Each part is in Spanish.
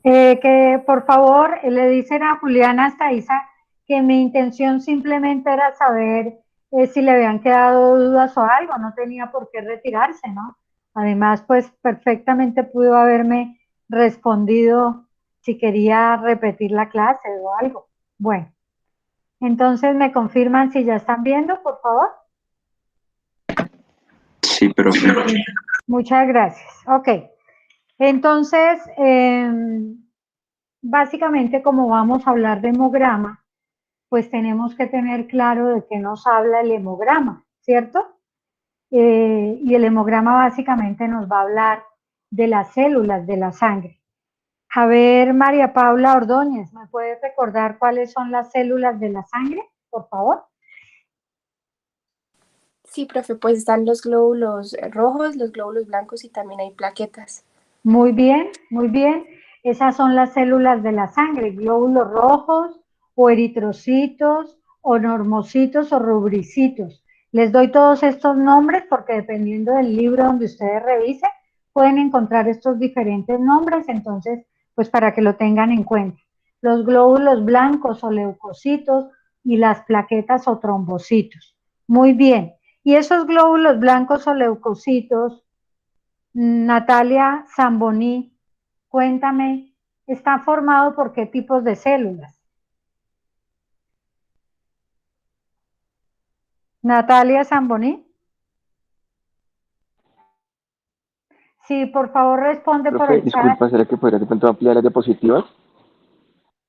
Que por favor le dicen a Juliana Saiza que mi intención simplemente era saber si le habían quedado dudas o algo, no tenía por qué retirarse, ¿no? Además, pues perfectamente pudo haberme respondido si quería repetir la clase o algo. Bueno, entonces me confirman si ya están viendo, por favor. Sí, profe. Muchas gracias. Ok, entonces, básicamente como vamos a hablar de hemograma, pues tenemos que tener claro de qué nos habla el hemograma, ¿cierto? Y el hemograma básicamente nos va a hablar de las células de la sangre. A ver, María Paula Ordóñez, ¿me puedes recordar cuáles son las células de la sangre, por favor? Sí, profe, pues están los glóbulos rojos, los glóbulos blancos y también hay plaquetas. Muy bien, muy bien. Esas son las células de la sangre, glóbulos rojos o eritrocitos o normocitos o rubricitos. Les doy todos estos nombres porque dependiendo del libro donde ustedes revisen, pueden encontrar estos diferentes nombres, entonces, pues para que lo tengan en cuenta. Los glóbulos blancos o leucocitos y las plaquetas o trombocitos. Muy bien. Y esos glóbulos blancos o leucocitos, Natalia Zamboni, cuéntame, ¿está formado por qué tipos de células? Natalia Zamboni. Sí, por favor responde por Profe, el chat. disculpa, ¿será que podría de pronto ampliar las diapositivas?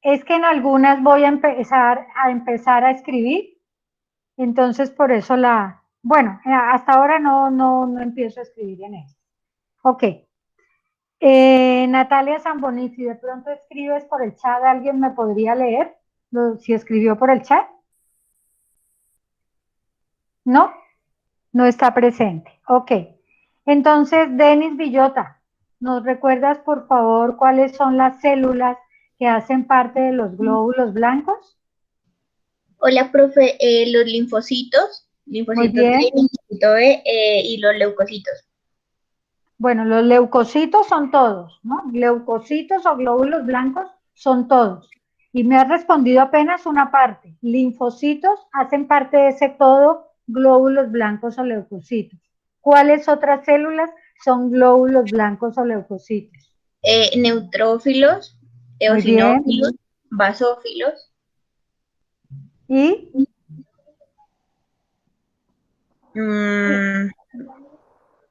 Es que en algunas voy a empezar a escribir, entonces por eso bueno, hasta ahora no empiezo a escribir en eso. Ok. Natalia Zamboni, si de pronto escribes por el chat, ¿alguien me podría leer? Si escribió por el chat. ¿No? No está presente. Ok. Entonces, Denis Villota, ¿nos recuerdas por favor cuáles son las células que hacen parte de los glóbulos blancos? Hola, profe. Los linfocitos, Muy linfocito T, bien. linfocito B y los leucocitos. Bueno, los leucocitos son todos, ¿no? Leucocitos o glóbulos blancos son todos. Y me has respondido apenas una parte. Linfocitos hacen parte de ese todo, glóbulos blancos o leucocitos. ¿Cuáles otras células son glóbulos blancos o leucocitos? Neutrófilos, Muy bien. eosinófilos, basófilos. ¿Y? mm,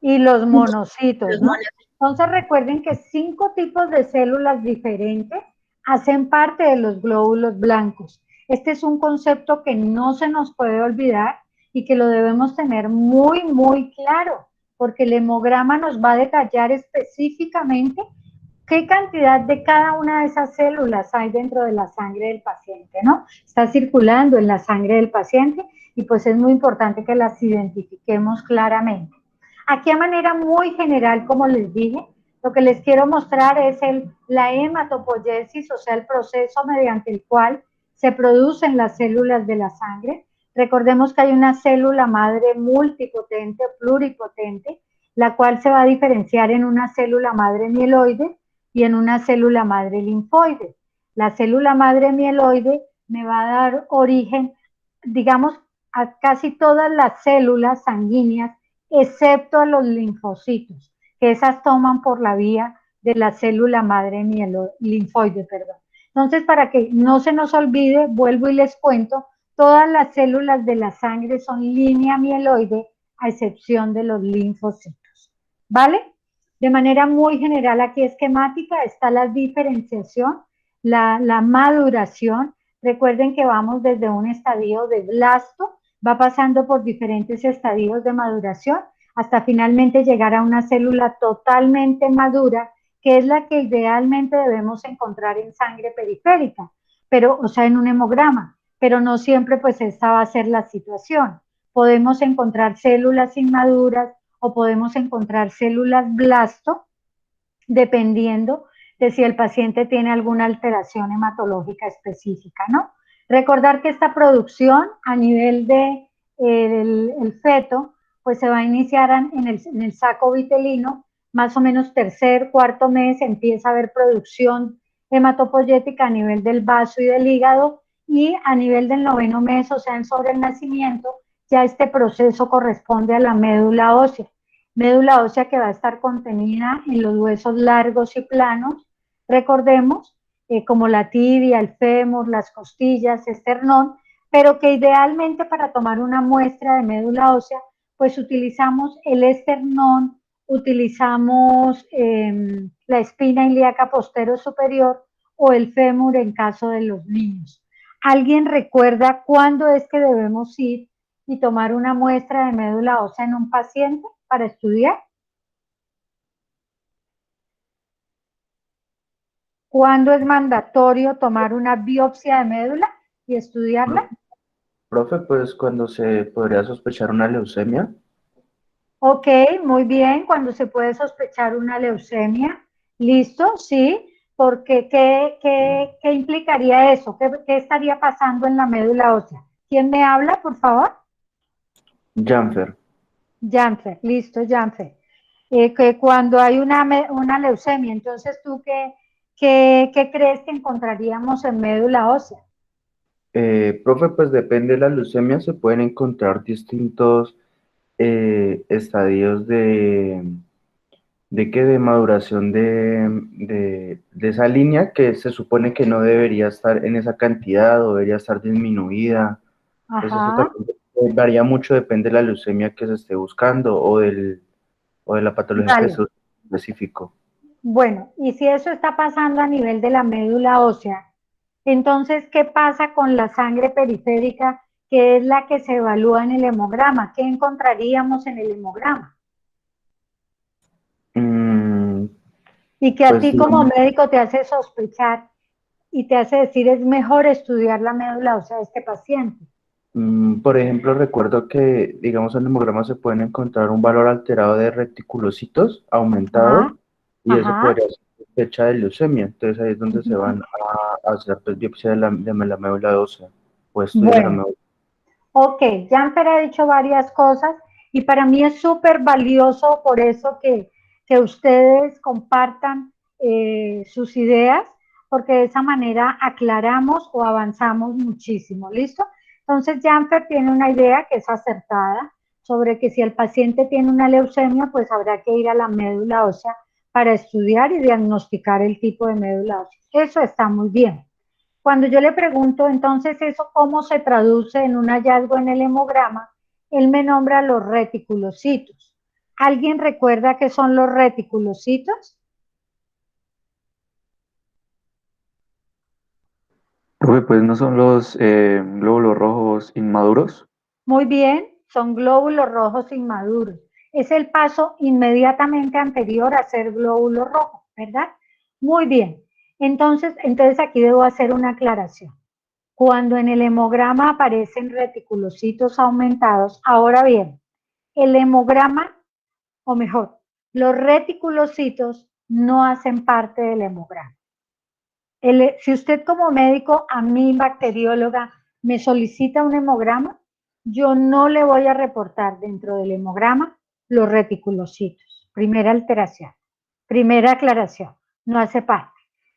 Y los monocitos, los ¿no? Entonces recuerden que 5 tipos de células diferentes hacen parte de los glóbulos blancos. Este es un concepto que no se nos puede olvidar y que lo debemos tener muy, muy claro, porque el hemograma nos va a detallar específicamente qué cantidad de cada una de esas células hay dentro de la sangre del paciente, ¿no? Está circulando en la sangre del paciente y pues es muy importante que las identifiquemos claramente. Aquí a manera muy general, como les dije, lo que les quiero mostrar es la hematopoiesis, o sea, el proceso mediante el cual se producen las células de la sangre. Recordemos que hay una célula madre multipotente o pluripotente, la cual se va a diferenciar en una célula madre mieloide y en una célula madre linfoide. La célula madre mieloide me va a dar origen, digamos, a casi todas las células sanguíneas excepto a los linfocitos, que esas toman por la vía de la célula madre linfoide, perdón. Entonces, para que no se nos olvide, vuelvo y les cuento, todas las células de la sangre son línea mieloide, a excepción de los linfocitos. ¿Vale? De manera muy general, aquí esquemática, está la diferenciación, la maduración. Recuerden que vamos desde un estadio de blasto, va pasando por diferentes estadios de maduración hasta finalmente llegar a una célula totalmente madura, que es la que idealmente debemos encontrar en sangre periférica, pero, o sea, en un hemograma, pero no siempre pues esta va a ser la situación. Podemos encontrar células inmaduras o podemos encontrar células blasto, dependiendo de si el paciente tiene alguna alteración hematológica específica, ¿no? Recordar que esta producción a nivel de el feto, pues se va a iniciar en el saco vitelino, más o menos tercer, cuarto mes empieza a haber producción hematopoyética a nivel del vaso y del hígado, y a nivel del 9º mes, o sea, sobre el nacimiento, ya este proceso corresponde a la médula ósea que va a estar contenida en los huesos largos y planos, recordemos, como la tibia, el fémur, las costillas, esternón, pero que idealmente para tomar una muestra de médula ósea, pues utilizamos el esternón, utilizamos la espina ilíaca posterior superior o el fémur en caso de los niños. ¿Alguien recuerda cuándo es que debemos ir y tomar una muestra de médula ósea en un paciente para estudiar? ¿Cuándo es mandatorio tomar una biopsia de médula y estudiarla? Profe, pues cuando se podría sospechar una leucemia. Ok, muy bien, cuando se puede sospechar una leucemia, listo, sí, porque ¿qué implicaría eso? ¿Qué estaría pasando en la médula ósea? ¿Quién me habla, por favor? Janfer. Janfer, listo, Janfer. Que cuando hay una leucemia, entonces ¿tú qué crees que encontraríamos en médula ósea? Profe, pues depende de la leucemia, se pueden encontrar distintos estadios de maduración de esa línea que se supone que no debería estar en esa cantidad o debería estar disminuida. Entonces eso Ajá, también varía mucho, depende de la leucemia que se esté buscando o de la patología que vale. se busque en específico. Bueno, y si eso está pasando a nivel de la médula ósea, entonces, ¿qué pasa con la sangre periférica, que es la que se evalúa en el hemograma? ¿Qué encontraríamos en el hemograma? Mm, Y que a pues ti como médico te hace sospechar y te hace decir es mejor estudiar la médula ósea de este paciente. Por ejemplo, recuerdo que, digamos, en el hemograma se pueden encontrar un valor alterado de reticulocitos aumentado Ajá, y eso ajá. podría ser sospecha de leucemia. Entonces ahí es donde se Ujú. van a hacer pues, biopsia de la médula ósea o estudio de la Bueno, médula. ok, Janfer ha dicho varias cosas y para mí es súper valioso por eso que ustedes compartan sus ideas, porque de esa manera aclaramos o avanzamos muchísimo, ¿listo? Entonces Janfer tiene una idea que es acertada sobre que si el paciente tiene una leucemia, pues habrá que ir a la médula ósea para estudiar y diagnosticar el tipo de médula ósea. Eso está muy bien. Cuando yo le pregunto, entonces, ¿eso cómo se traduce en un hallazgo en el hemograma? Él me nombra los reticulocitos. ¿Alguien recuerda qué son los reticulocitos? Profe, pues no son los glóbulos rojos inmaduros. Muy bien, son glóbulos rojos inmaduros. Es el paso inmediatamente anterior a ser glóbulo rojo, ¿verdad? Muy bien. Entonces aquí debo hacer una aclaración. Cuando en el hemograma aparecen reticulocitos aumentados, ahora bien, el hemograma, o mejor, los reticulocitos no hacen parte del hemograma. Si usted como médico, a mí bacterióloga, me solicita un hemograma, yo no le voy a reportar dentro del hemograma los reticulocitos. Primera alteración. Primera aclaración, no hace parte.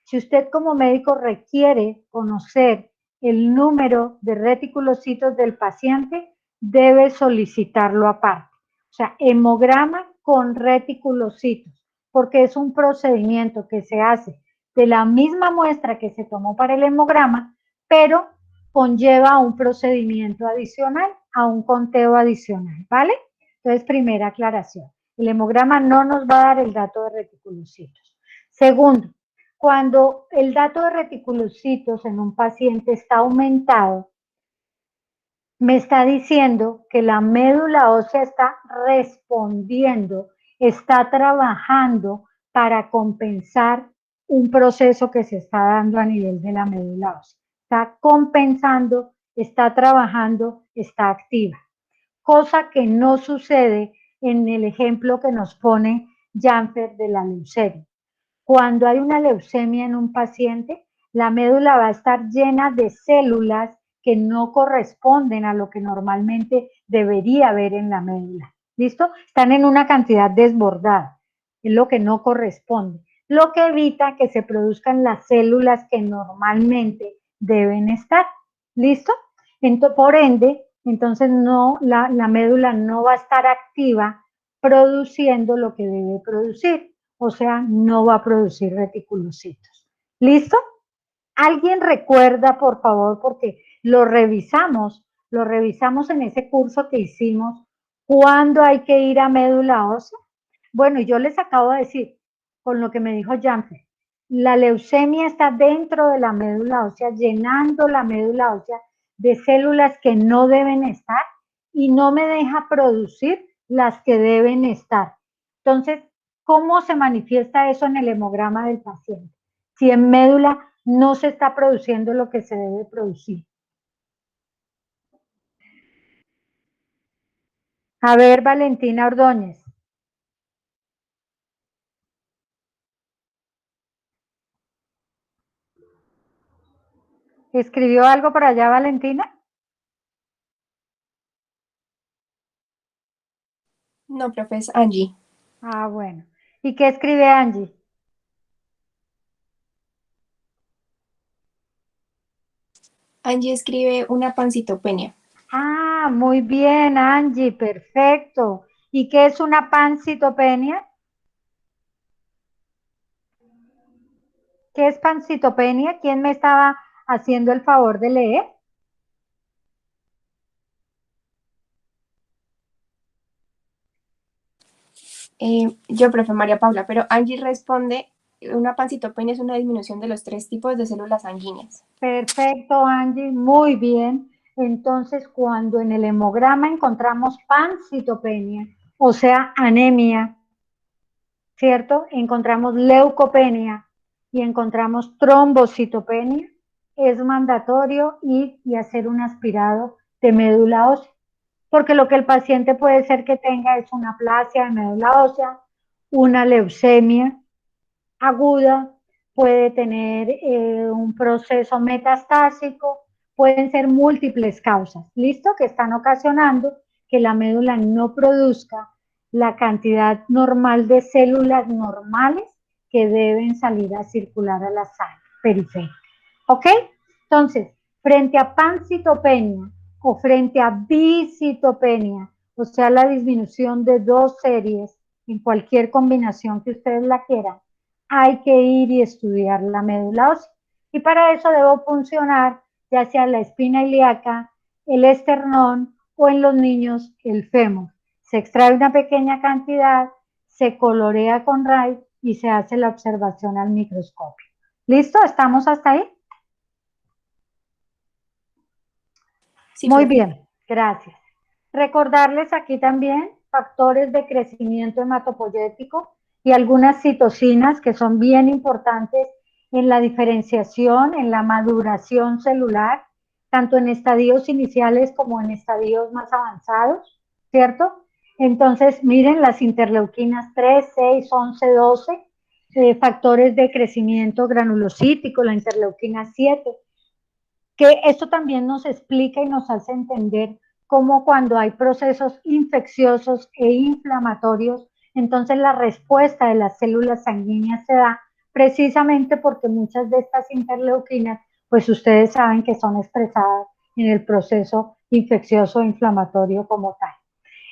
Si usted como médico requiere conocer el número de reticulocitos del paciente, debe solicitarlo aparte. O sea, hemograma con reticulocitos, porque es un procedimiento que se hace de la misma muestra que se tomó para el hemograma, pero conlleva un procedimiento adicional, a un conteo adicional, ¿vale? Entonces, primera aclaración. El hemograma no nos va a dar el dato de reticulocitos. Segundo, cuando el dato de reticulocitos en un paciente está aumentado, me está diciendo que la médula ósea está respondiendo, está trabajando para compensar un proceso que se está dando a nivel de la médula ósea. Está compensando, está trabajando, está activa. Cosa que no sucede en el ejemplo que nos pone Janfer de la leucemia. Cuando hay una leucemia en un paciente, la médula va a estar llena de células que no corresponden a lo que normalmente debería haber en la médula. ¿Listo? Están en una cantidad desbordada, es lo que no corresponde. lo que evita que se produzcan las células que normalmente deben estar. ¿Listo? Por ende, entonces la médula no va a estar activa produciendo lo que debe producir, o sea, no va a producir reticulocitos. ¿Listo? ¿Alguien recuerda, por favor, porque lo revisamos en ese curso que hicimos, cuándo hay que ir a médula ósea? Bueno, yo les acabo de decir, con lo que me dijo Janfer, la leucemia está dentro de la médula ósea, llenando la médula ósea de células que no deben estar y no me deja producir las que deben estar. Entonces, ¿cómo se manifiesta eso en el hemograma del paciente? Si en médula no se está produciendo lo que se debe producir. A ver, Valentina Ordóñez. ¿Escribió algo por allá, Valentina? No, profe, es Angie. Ah, bueno. ¿Y qué escribe Angie? Angie escribe una pancitopenia. Ah, muy bien, Angie, perfecto. ¿Y qué es una pancitopenia? ¿Qué es pancitopenia? ¿Quién me estaba haciendo el favor de leer? Yo, profe María Paula, pero Angie responde, una pancitopenia es una disminución de los 3 tipos de células sanguíneas. Perfecto, Angie, muy bien. Entonces, cuando en el hemograma encontramos pancitopenia, o sea, anemia, ¿cierto? Encontramos leucopenia y encontramos trombocitopenia, es mandatorio ir y hacer un aspirado de médula ósea, porque lo que el paciente puede ser que tenga es una aplasia de médula ósea, una leucemia aguda, puede tener un proceso metastásico, pueden ser múltiples causas, ¿listo? Que están ocasionando que la médula no produzca la cantidad normal de células normales que deben salir a circular a la sangre periférica. ¿Ok? Entonces, frente a pancitopenia o frente a bicitopenia, o sea, la disminución de 2 series en cualquier combinación que ustedes la quieran, hay que ir y estudiar la médula ósea. Y para eso debo funcionar ya sea la espina ilíaca, el esternón o en los niños el fémur. Se extrae una pequeña cantidad, se colorea con RAI y se hace la observación al microscopio. ¿Listo? ¿Estamos hasta ahí? Sí, Muy profe. bien, gracias. Recordarles aquí también factores de crecimiento hematopoyético y algunas citocinas que son bien importantes en la diferenciación, en la maduración celular, tanto en estadios iniciales como en estadios más avanzados, ¿cierto? Entonces, miren las interleuquinas 3, 6, 11, 12, factores de crecimiento granulocítico, la interleuquina 7, que esto también nos explica y nos hace entender cómo cuando hay procesos infecciosos e inflamatorios, entonces la respuesta de las células sanguíneas se da precisamente porque muchas de estas interleuquinas, pues ustedes saben que son expresadas en el proceso infeccioso e inflamatorio como tal.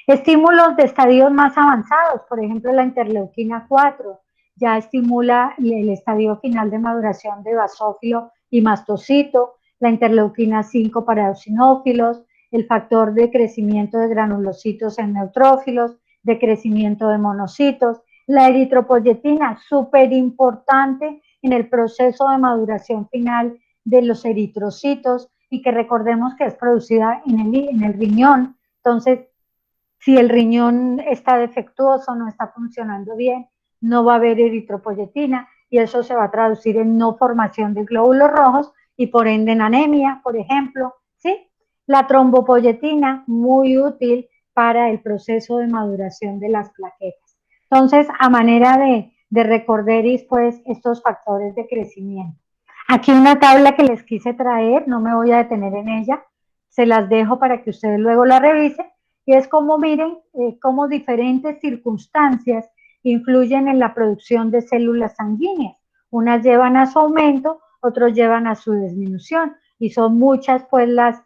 Estímulos de estadios más avanzados, por ejemplo la interleuquina 4, ya estimula el estadio final de maduración de basófilo y mastocito, la interleuquina 5 para eosinófilos, el factor de crecimiento de granulocitos en neutrófilos, de crecimiento de monocitos, la eritropoyetina, súper importante en el proceso de maduración final de los eritrocitos y que recordemos que es producida en el riñón. Entonces, si el riñón está defectuoso, no está funcionando bien, no va a haber eritropoyetina y eso se va a traducir en no formación de glóbulos rojos y por ende en anemia, por ejemplo, ¿sí? La trombopoyetina, muy útil para el proceso de maduración de las plaquetas. Entonces, a manera de recorderis, pues, estos factores de crecimiento. Aquí una tabla que les quise traer, no me voy a detener en ella, se las dejo para que ustedes luego la revisen, y es como miren, como diferentes circunstancias influyen en la producción de células sanguíneas. Unas llevan a su aumento, otros llevan a su disminución, y son muchas pues las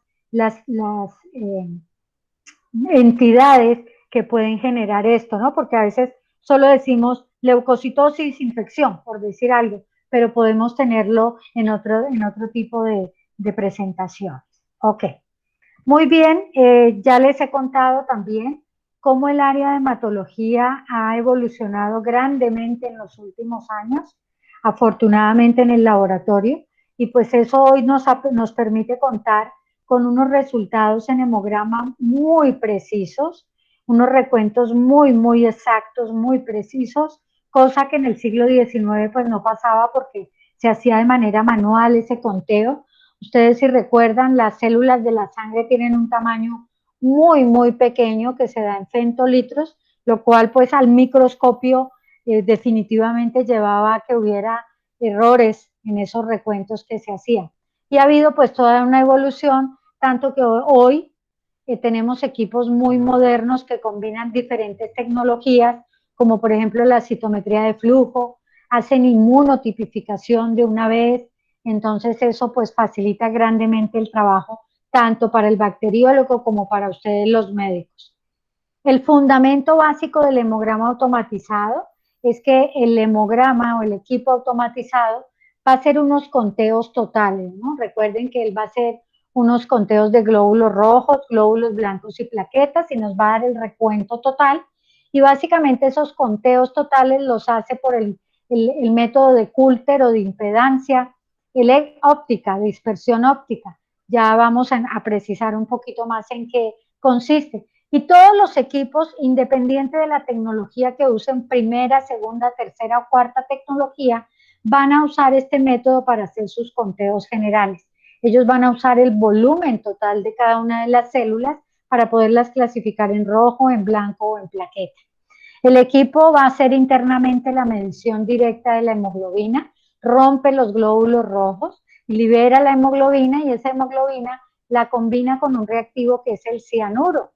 entidades que pueden generar esto, ¿no? Porque a veces solo decimos leucocitosis, infección, por decir algo, pero podemos tenerlo en otro tipo de presentaciones. Ok. Muy bien, ya les he contado también cómo el área de hematología ha evolucionado grandemente en los últimos años, afortunadamente en el laboratorio, y pues eso hoy nos permite contar con unos resultados en hemograma muy precisos, unos recuentos muy exactos, muy precisos, cosa que en el siglo XIX pues no pasaba porque se hacía de manera manual ese conteo. Ustedes si recuerdan, las células de la sangre tienen un tamaño muy pequeño que se da en femtolitros, lo cual pues al microscopio definitivamente llevaba a que hubiera errores en esos recuentos que se hacían. Y ha habido pues toda una evolución, tanto que hoy tenemos equipos muy modernos que combinan diferentes tecnologías, como por ejemplo la citometría de flujo, hacen inmunotipificación de una vez, entonces eso pues facilita grandemente el trabajo tanto para el bacteriólogo como para ustedes los médicos. El fundamento básico del hemograma automatizado es que el hemograma o el equipo automatizado va a hacer unos conteos totales, ¿no? Recuerden que él va a hacer unos conteos de glóbulos rojos, glóbulos blancos y plaquetas y nos va a dar el recuento total, y básicamente esos conteos totales los hace por el método de Coulter o de impedancia óptica, dispersión óptica. Ya vamos a precisar un poquito más en qué consiste. Y todos los equipos, independiente de la tecnología que usen, primera, segunda, tercera o cuarta tecnología, van a usar este método para hacer sus conteos generales. Ellos van a usar el volumen total de cada una de las células para poderlas clasificar en rojo, en blanco o en plaqueta. El equipo va a hacer internamente la medición directa de la hemoglobina, rompe los glóbulos rojos, libera la hemoglobina y esa hemoglobina la combina con un reactivo que es el cianuro,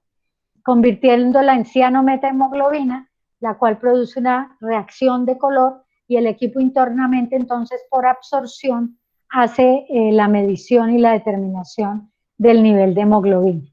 convirtiéndola en cianometahemoglobina, la cual produce una reacción de color, y el equipo internamente entonces por absorción hace la medición y la determinación del nivel de hemoglobina.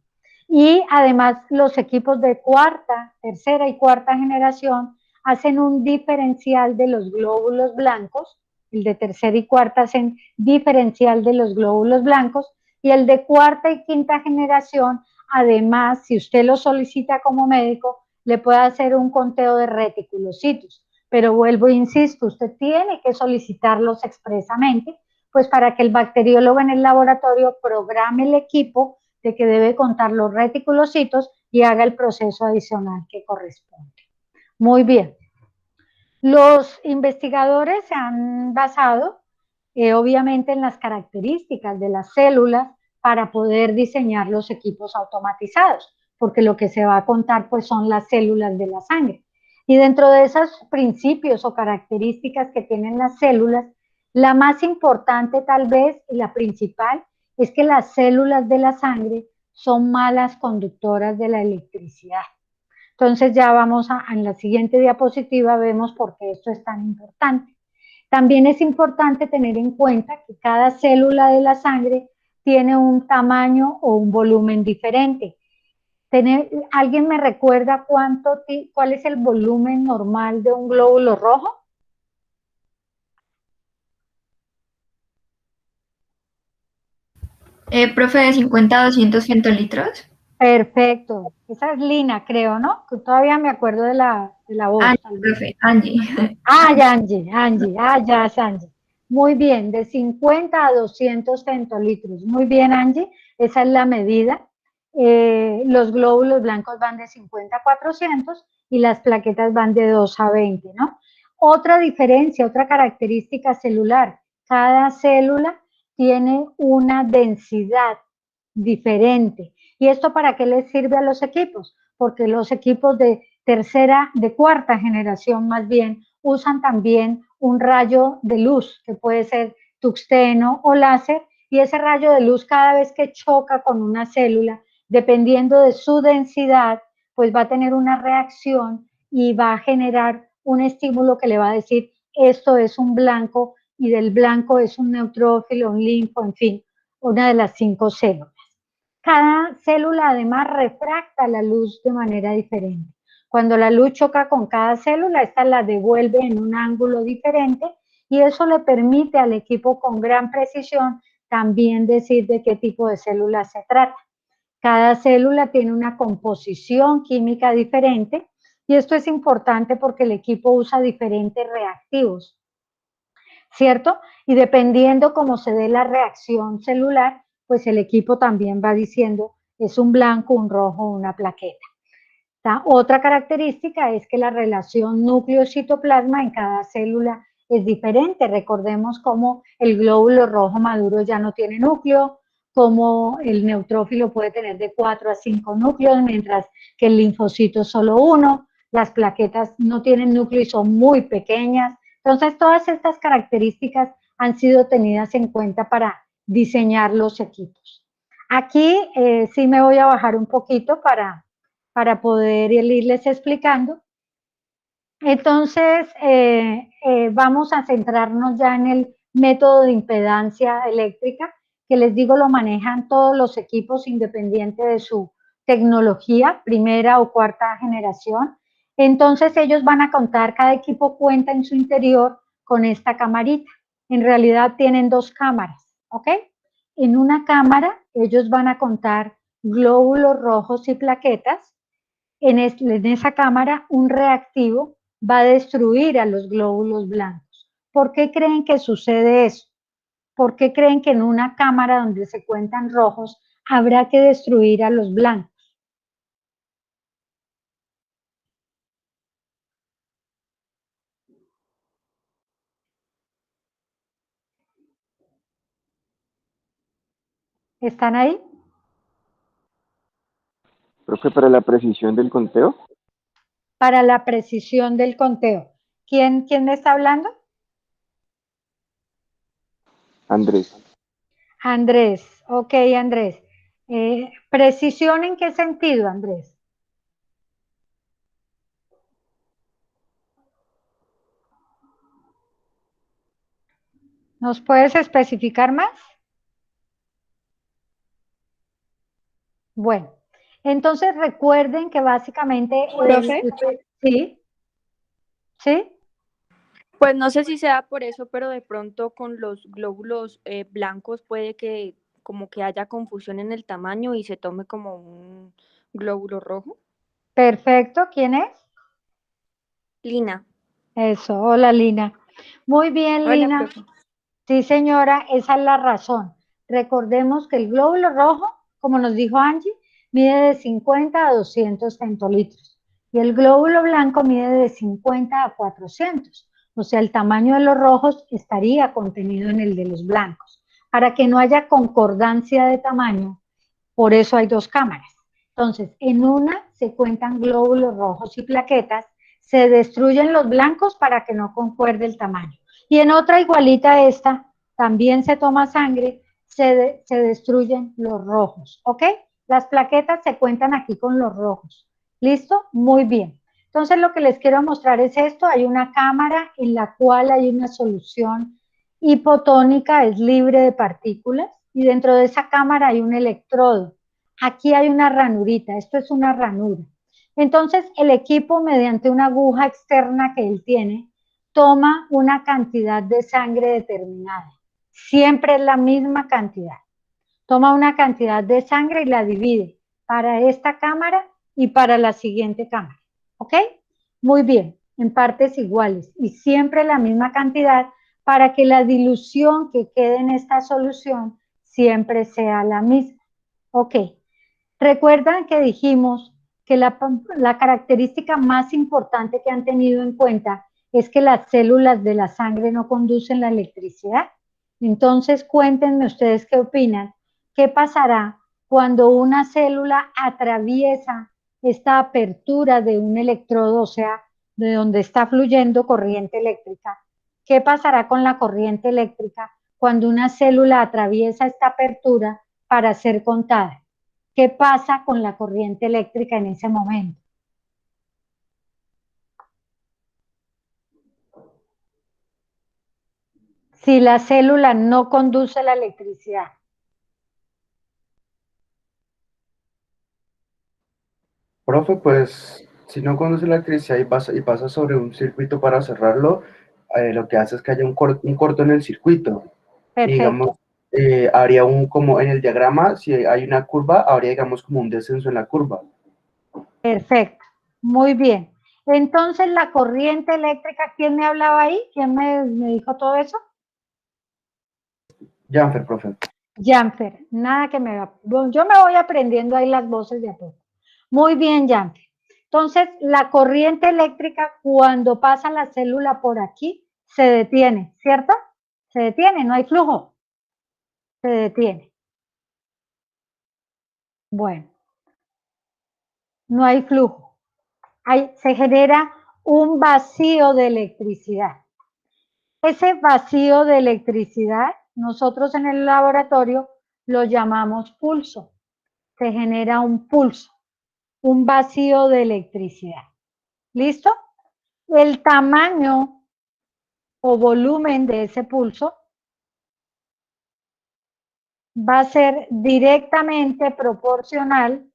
Y además los equipos de cuarta, tercera y cuarta generación hacen un diferencial de los glóbulos blancos, el de tercera y cuarta hacen diferencial de los glóbulos blancos, y el de cuarta y quinta generación, además, si usted lo solicita como médico, le puede hacer un conteo de reticulocitos. Pero vuelvo e insisto, usted tiene que solicitarlos expresamente, pues para que el bacteriólogo en el laboratorio programe el equipo de que debe contar los reticulocitos y haga el proceso adicional que corresponde. Muy bien. Los investigadores se han basado, obviamente, en las características de las células para poder diseñar los equipos automatizados, porque lo que se va a contar pues son las células de la sangre. Y dentro de esos principios o características que tienen las células, la más importante tal vez y la principal es que las células de la sangre son malas conductoras de la electricidad. Entonces ya vamos en la siguiente diapositiva vemos por qué esto es tan importante. También es importante tener en cuenta que cada célula de la sangre tiene un tamaño o un volumen diferente. ¿Alguien me recuerda cuál es el volumen normal de un glóbulo rojo? Profe, de 50 a 200 centilitros. Perfecto. Esa es Lina, creo, ¿no? Que todavía me acuerdo de la voz. Profe, Angie. Ya, Angie. Ya es Angie. Muy bien, de 50 a 200 centilitros. Muy bien, Angie. Esa es la medida. Los glóbulos blancos van de 50 a 400 y las plaquetas van de 2 a 20, ¿no? Otra diferencia, otra característica celular. Cada célula tiene una densidad diferente. ¿Y esto para qué les sirve a los equipos? Porque los equipos de cuarta generación más bien, usan también un rayo de luz, que puede ser tungsteno o láser, y ese rayo de luz cada vez que choca con una célula, dependiendo de su densidad, pues va a tener una reacción y va a generar un estímulo que le va a decir esto es un blanco y del blanco es un neutrófilo, un linfo, en fin, una de las 5 células. Cada célula además refracta la luz de manera diferente. Cuando la luz choca con cada célula, esta la devuelve en un ángulo diferente y eso le permite al equipo con gran precisión también decir de qué tipo de célula se trata. Cada célula tiene una composición química diferente y esto es importante porque el equipo usa diferentes reactivos, ¿cierto? Y dependiendo cómo se dé la reacción celular, pues el equipo también va diciendo es un blanco, un rojo, una plaqueta. Otra característica es que la relación núcleo-citoplasma en cada célula es diferente. Recordemos cómo el glóbulo rojo maduro ya no tiene núcleo, cómo el neutrófilo puede tener de 4 a 5 núcleos, mientras que el linfocito solo uno, las plaquetas no tienen núcleo y son muy pequeñas. Entonces, todas estas características han sido tenidas en cuenta para diseñar los equipos. Aquí sí me voy a bajar un poquito para poder irles explicando. Entonces, vamos a centrarnos ya en el método de impedancia eléctrica, que les digo lo manejan todos los equipos independiente de su tecnología, primera o cuarta generación. Entonces ellos van a contar, cada equipo cuenta en su interior con esta camarita. En realidad tienen 2 cámaras, ¿ok? En una cámara ellos van a contar glóbulos rojos y plaquetas. En esa cámara un reactivo va a destruir a los glóbulos blancos. ¿Por qué creen que sucede eso? ¿Por qué creen que en una cámara donde se cuentan rojos habrá que destruir a los blancos? ¿Están ahí? Profe, para la precisión del conteo. Para la precisión del conteo. ¿Quién me está hablando? Andrés. Andrés. Ok, Andrés. ¿Precisión en qué sentido, Andrés? ¿Nos puedes especificar más? Bueno, entonces recuerden que básicamente Profe, sí, sí, pues no sé si sea por eso, pero de pronto con los glóbulos blancos puede que como que haya confusión en el tamaño y se tome como un glóbulo rojo. perfecto. ¿Quién es? Lina. Eso, hola Lina. Muy bien, Hola, Lina. profe. Sí, señora, esa es la razón. Recordemos que el glóbulo rojo, como nos dijo Angie, mide de 50 a 200 centilitros y el glóbulo blanco mide de 50 a 400. O sea, el tamaño de los rojos estaría contenido en el de los blancos. Para que no haya concordancia de tamaño, por eso hay 2 cámaras. Entonces, en una se cuentan glóbulos rojos y plaquetas, se destruyen los blancos para que no concuerde el tamaño. Y en otra igualita a esta, también se toma sangre, se destruyen los rojos, ¿ok? Las plaquetas se cuentan aquí con los rojos. ¿Listo? Muy bien. Entonces lo que les quiero mostrar es esto, hay una cámara en la cual hay una solución hipotónica, es libre de partículas, y dentro de esa cámara hay un electrodo. Aquí hay una ranurita, esto es una ranura. Entonces el equipo, mediante una aguja externa que él tiene, toma una cantidad de sangre determinada. Siempre es la misma cantidad. Toma una cantidad de sangre y la divide para esta cámara y para la siguiente cámara. ¿Ok? Muy bien, en partes iguales y siempre la misma cantidad para que la dilución que quede en esta solución siempre sea la misma. Ok. Recuerdan que dijimos que la característica más importante que han tenido en cuenta es que las células de la sangre no conducen la electricidad. Entonces, cuéntenme ustedes qué opinan. ¿Qué pasará cuando una célula atraviesa esta apertura de un electrodo, o sea, de donde está fluyendo corriente eléctrica? ¿Qué pasará con la corriente eléctrica cuando una célula atraviesa esta apertura para ser contada? ¿Qué pasa con la corriente eléctrica en ese momento? si la célula no conduce la electricidad? Profe, pues si no conduce la electricidad y pasa sobre un circuito para cerrarlo, lo que hace es que haya un corto en el circuito. Y digamos, Perfecto, haría como en el diagrama, si hay una curva, habría, digamos, como un descenso en la curva. perfecto. Muy bien. Entonces, la corriente eléctrica, ¿quién me hablaba ahí? ¿Quién me dijo todo eso? Janfer, profe. Janfer, nada que me va. Yo me voy aprendiendo ahí las voces de a poco. Muy bien, Janfer. Entonces, la corriente eléctrica, cuando pasa la célula por aquí, se detiene, ¿cierto? Se detiene, no hay flujo. Se detiene. Bueno, no hay flujo. Se genera un vacío de electricidad. Ese vacío de electricidad, nosotros en el laboratorio lo llamamos pulso. Se genera un pulso, un vacío de electricidad. ¿Listo? El tamaño o volumen de ese pulso va a ser directamente proporcional,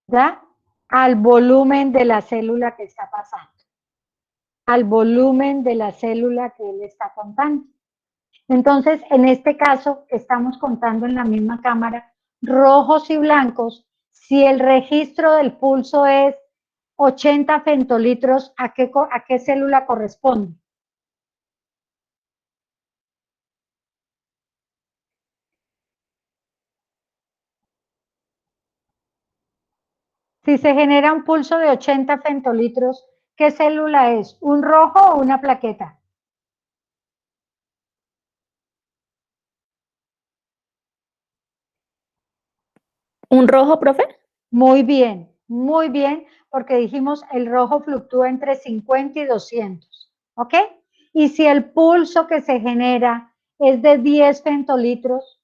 ¿ya?, al volumen de la célula que está pasando, al volumen de la célula que él está contando. Entonces, en este caso, estamos contando en la misma cámara rojos y blancos. Si el registro del pulso es 80 femtolitros, ¿a qué célula corresponde? Si se genera un pulso de 80 femtolitros, ¿qué célula es? ¿Un rojo o una plaqueta? ¿Un rojo, profe? Muy bien, porque dijimos el rojo fluctúa entre 50 y 200, ¿ok? Y si el pulso que se genera es de 10 femtolitros,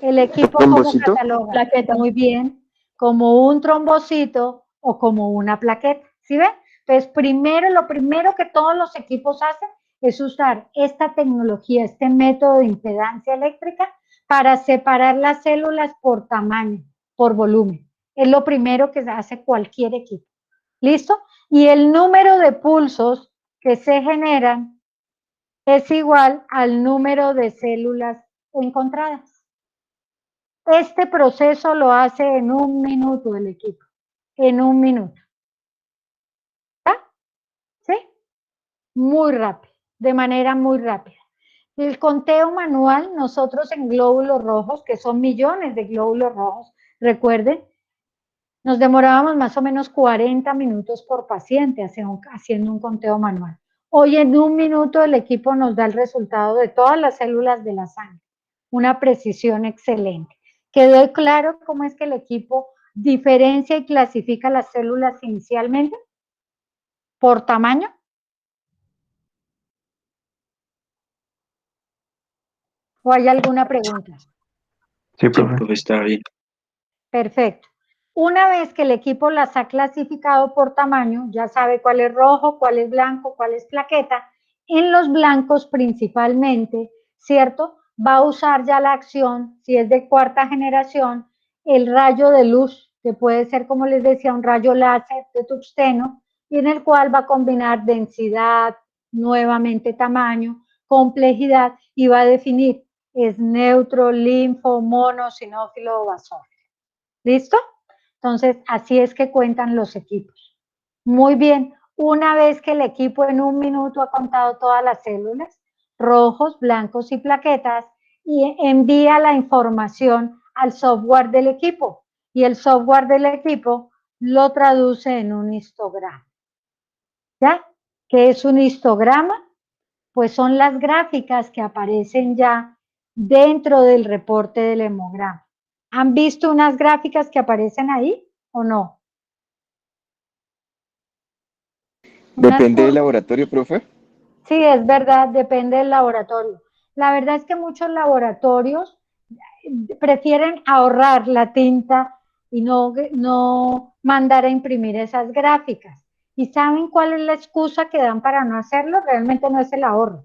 el equipo ¿cómo ¿Trombocito? cataloga? Plaqueta. Muy bien, como un trombocito o como una plaqueta, ¿sí ven? Entonces, lo primero que todos los equipos hacen es usar esta tecnología, este método de impedancia eléctrica para separar las células por tamaño, por volumen. Es lo primero que hace cualquier equipo. ¿Listo? Y el número de pulsos que se generan es igual al número de células encontradas. Este proceso lo hace en 1 minuto el equipo, en 1 minuto. ¿Sí? Muy rápido, de manera muy rápida. El conteo manual, nosotros en glóbulos rojos, que son millones de glóbulos rojos, recuerden, nos demorábamos más o menos 40 minutos por paciente haciendo un conteo manual. Hoy en 1 minuto el equipo nos da el resultado de todas las células de la sangre. Una precisión excelente. ¿Quedó claro cómo es que el equipo diferencia y clasifica las células inicialmente? ¿Por tamaño? ¿O hay alguna pregunta? Sí, Sí, profe. profe, está bien. Perfecto. Una vez que el equipo las ha clasificado por tamaño, ya sabe cuál es rojo, cuál es blanco, cuál es plaqueta. En los blancos principalmente, ¿cierto? Va a usar ya la acción, si es de cuarta generación, el rayo de luz, que puede ser, como les decía, un rayo láser de tungsteno, y en el cual va a combinar densidad, nuevamente tamaño, complejidad, y va a definir es neutro, linfo, mono, sinófilo o basófilo. ¿Listo? Entonces, así es que cuentan los equipos. Muy bien, una vez que el equipo en 1 minuto ha contado todas las células, rojos, blancos y plaquetas, y envía la información al software del equipo. Y el software del equipo lo traduce en un histograma. ¿Ya? ¿Qué es un histograma? Pues son las gráficas que aparecen ya dentro del reporte del hemograma. ¿Han visto unas gráficas que aparecen ahí o no? ¿Depende del laboratorio, profe? Sí, es verdad, depende del laboratorio. La verdad es que muchos laboratorios prefieren ahorrar la tinta y no mandar a imprimir esas gráficas. ¿Y saben cuál es la excusa que dan para no hacerlo? Realmente no es el ahorro,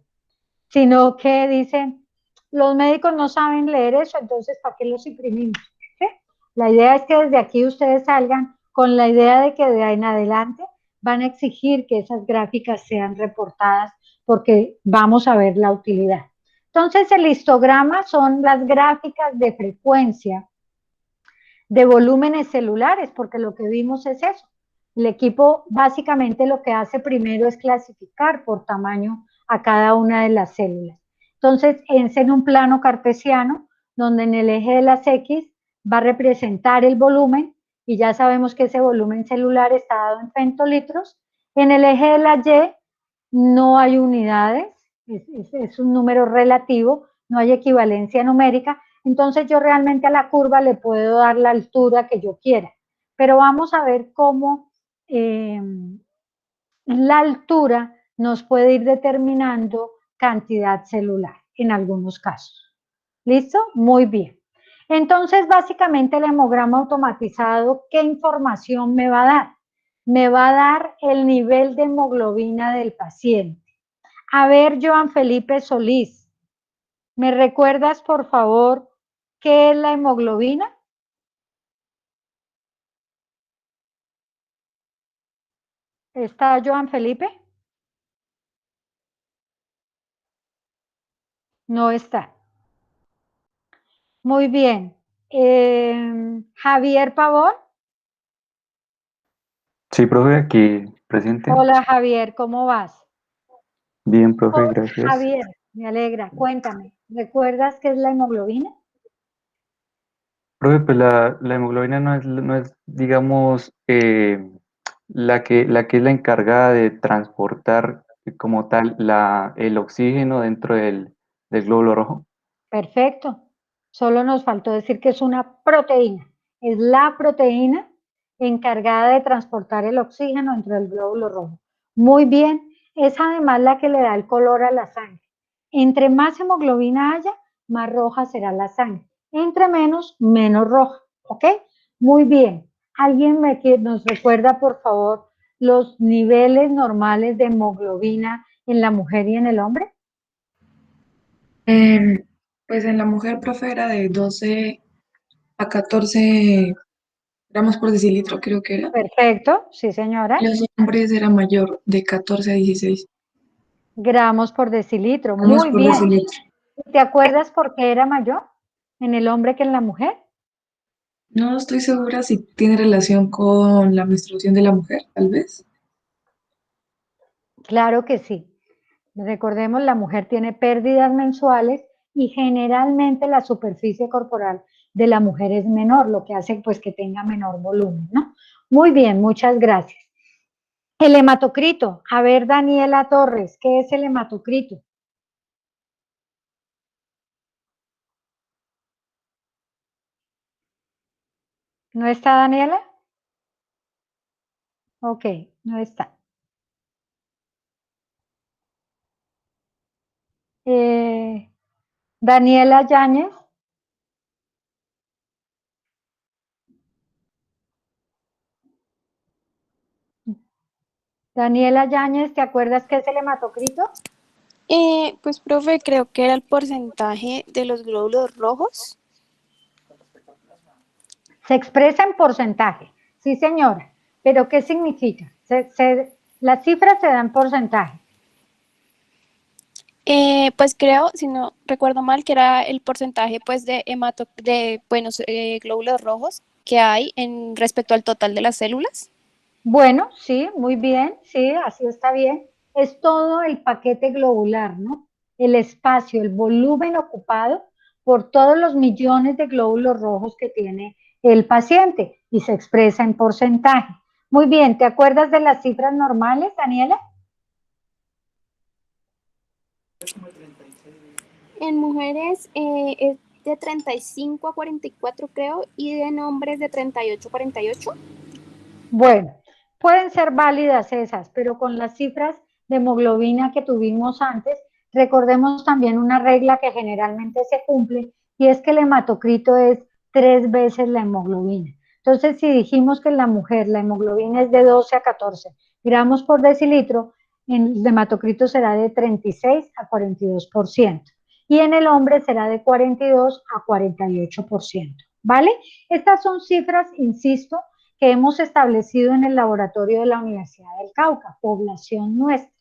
sino que dicen, los médicos no saben leer eso, entonces ¿para qué los imprimimos? ¿Sí? La idea es que desde aquí ustedes salgan con la idea de que de ahí en adelante van a exigir que esas gráficas sean reportadas porque vamos a ver la utilidad. Entonces, el histograma son las gráficas de frecuencia de volúmenes celulares, porque lo que vimos es eso. El equipo básicamente lo que hace primero es clasificar por tamaño a cada una de las células. Entonces, es en un plano cartesiano, donde en el eje de las X va a representar el volumen, y ya sabemos que ese volumen celular está dado en femtolitros. En el eje de la Y no hay unidades, es un número relativo, no hay equivalencia numérica, entonces yo realmente a la curva le puedo dar la altura que yo quiera. Pero vamos a ver cómo la altura nos puede ir determinando cantidad celular en algunos casos. ¿Listo? Muy bien. Entonces, básicamente el hemograma automatizado, ¿qué información me va a dar? Me va a dar el nivel de hemoglobina del paciente. A ver, Joan Felipe Solís, ¿me recuerdas, por favor, qué es la hemoglobina? ¿Está Joan Felipe? No está. Muy bien. Javier Pavón. Sí, profe, aquí presente. Hola, Javier, ¿cómo vas? Bien, profe, gracias. Javier, me alegra. Cuéntame, ¿recuerdas qué es la hemoglobina? Profe, pues la hemoglobina no es, digamos, la que es la encargada de transportar como tal el oxígeno dentro del glóbulo rojo. Perfecto. Solo nos faltó decir que es una proteína. Es la proteína encargada de transportar el oxígeno dentro del glóbulo rojo. Muy bien. Es además la que le da el color a la sangre. Entre más hemoglobina haya, más roja será la sangre. Entre menos, menos roja. ¿Ok? Muy bien. ¿Alguien nos recuerda, por favor, los niveles normales de hemoglobina en la mujer y en el hombre? Pues en la mujer, profe, era de 12 a 14 gramos por decilitro, creo que era. Perfecto, sí señora. Y los hombres era mayor, de 14 a 16 Gramos por decilitro, gramos muy por bien. decilitro. ¿Te acuerdas por qué era mayor en el hombre que en la mujer? No estoy segura si tiene relación con la menstruación de la mujer, tal vez. Claro que sí. Recordemos, la mujer tiene pérdidas mensuales y generalmente la superficie corporal de la mujer es menor, lo que hace pues que tenga menor volumen, ¿no? Muy bien, muchas gracias. El hematocrito. A ver, Daniela Torres, ¿qué es el hematocrito? ¿No está Daniela? Ok, no está. Daniela Yáñez. Daniela Yáñez, ¿te acuerdas qué es el hematocrito? Pues, profe, creo que era el porcentaje de los glóbulos rojos. Se expresa en porcentaje, sí señora, pero ¿qué significa? Las cifras se dan porcentaje. Pues creo, si no recuerdo mal, que era el porcentaje pues de glóbulos rojos que hay en respecto al total de las células. Bueno, sí, muy bien, sí, así está bien. Es todo el paquete globular, ¿no? El espacio, el volumen ocupado por todos los millones de glóbulos rojos que tiene el paciente y se expresa en porcentaje. Muy bien, ¿te acuerdas de las cifras normales, Daniela? En mujeres es de 35 a 44 creo, y en hombres de 38 a 48. Bueno, pueden ser válidas esas, pero con las cifras de hemoglobina que tuvimos antes, recordemos también una regla que generalmente se cumple y es que el hematocrito es 3 veces la hemoglobina. Entonces, si dijimos que en la mujer la hemoglobina es de 12 a 14, gramos por decilitro, el hematocrito será de 36 a 42%. Y en el hombre será de 42 a 48%. ¿Vale? Estas son cifras, insisto, que hemos establecido en el laboratorio de la Universidad del Cauca, población nuestra.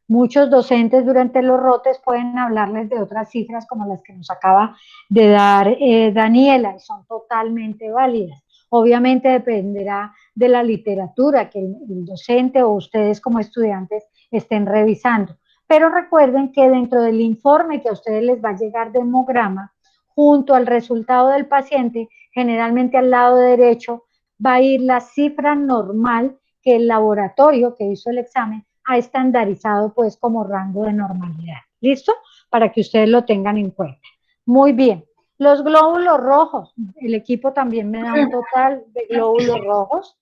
Muchos docentes durante los rotes pueden hablarles de otras cifras como las que nos acaba de dar Daniela, y son totalmente válidas. Obviamente dependerá de la literatura que el docente o ustedes como estudiantes estén revisando. Pero recuerden que dentro del informe que a ustedes les va a llegar de hemograma, junto al resultado del paciente, generalmente al lado derecho, va a ir la cifra normal que el laboratorio que hizo el examen ha estandarizado pues como rango de normalidad. ¿Listo? Para que ustedes lo tengan en cuenta. Muy bien. Los glóbulos rojos, el equipo también me da un total de glóbulos rojos.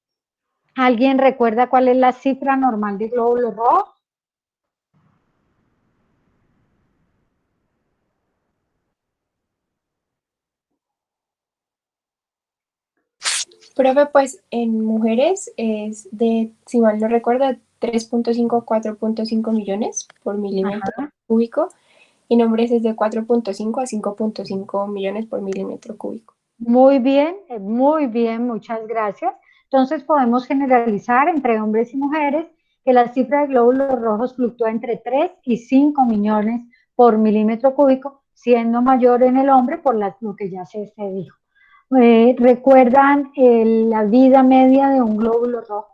¿Alguien recuerda cuál es la cifra normal de glóbulos rojos? Profe, pues en mujeres es de, si mal no recuerdo, 3.5 a 4.5 millones por milímetro Ajá. cúbico. Y en hombres es de 4.5 a 5.5 millones por milímetro cúbico. Muy bien, muchas gracias. Entonces podemos generalizar entre hombres y mujeres que la cifra de glóbulos rojos fluctúa entre 3 y 5 millones por milímetro cúbico, siendo mayor en el hombre por lo que ya se dijo. ¿Recuerdan la vida media de un glóbulo rojo?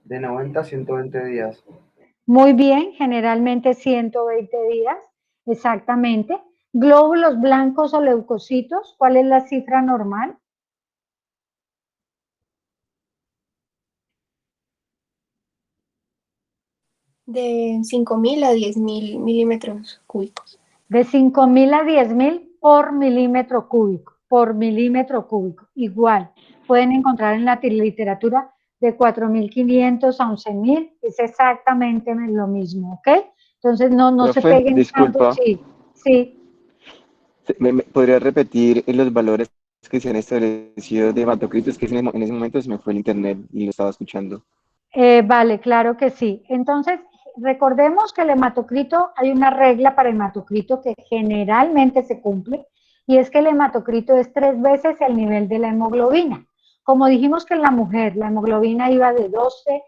De 90 a 120 días. Muy bien, generalmente 120 días, exactamente. Glóbulos blancos o leucocitos, ¿cuál es la cifra normal? De 5.000 a 10.000 milímetros cúbicos. De 5.000 a 10.000 por milímetro cúbico, igual. Pueden encontrar en la literatura de 4.500 a 11.000, es exactamente lo mismo, ¿ok? Entonces no se Profe, peguen tanto, disculpa, sí. ¿me podría repetir los valores que se han establecido de hematocrito? Es que en ese momento se me fue el internet y lo estaba escuchando. Vale, claro que sí. Entonces, recordemos que el hematocrito, hay una regla para el hematocrito que generalmente se cumple, y es que el hematocrito es 3 veces el nivel de la hemoglobina. Como dijimos que en la mujer la hemoglobina iba de 12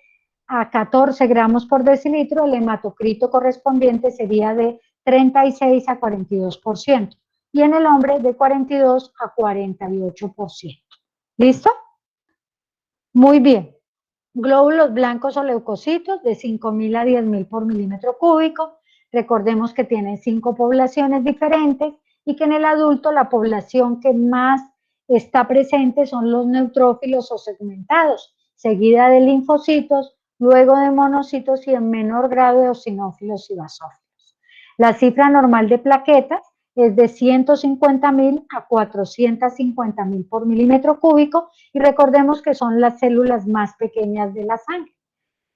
a 14 gramos por decilitro, el hematocrito correspondiente sería de 36 a 42%, y en el hombre de 42 a 48%. ¿Listo? Muy bien. Glóbulos blancos o leucocitos de 5.000 a 10.000 por milímetro cúbico. Recordemos que tienen 5 poblaciones diferentes y que en el adulto la población que más está presente son los neutrófilos o segmentados, seguida de linfocitos, luego de monocitos y en menor grado de eosinófilos y basófilos. La cifra normal de plaquetas es de 150.000 a 450.000 por milímetro cúbico, y recordemos que son las células más pequeñas de la sangre.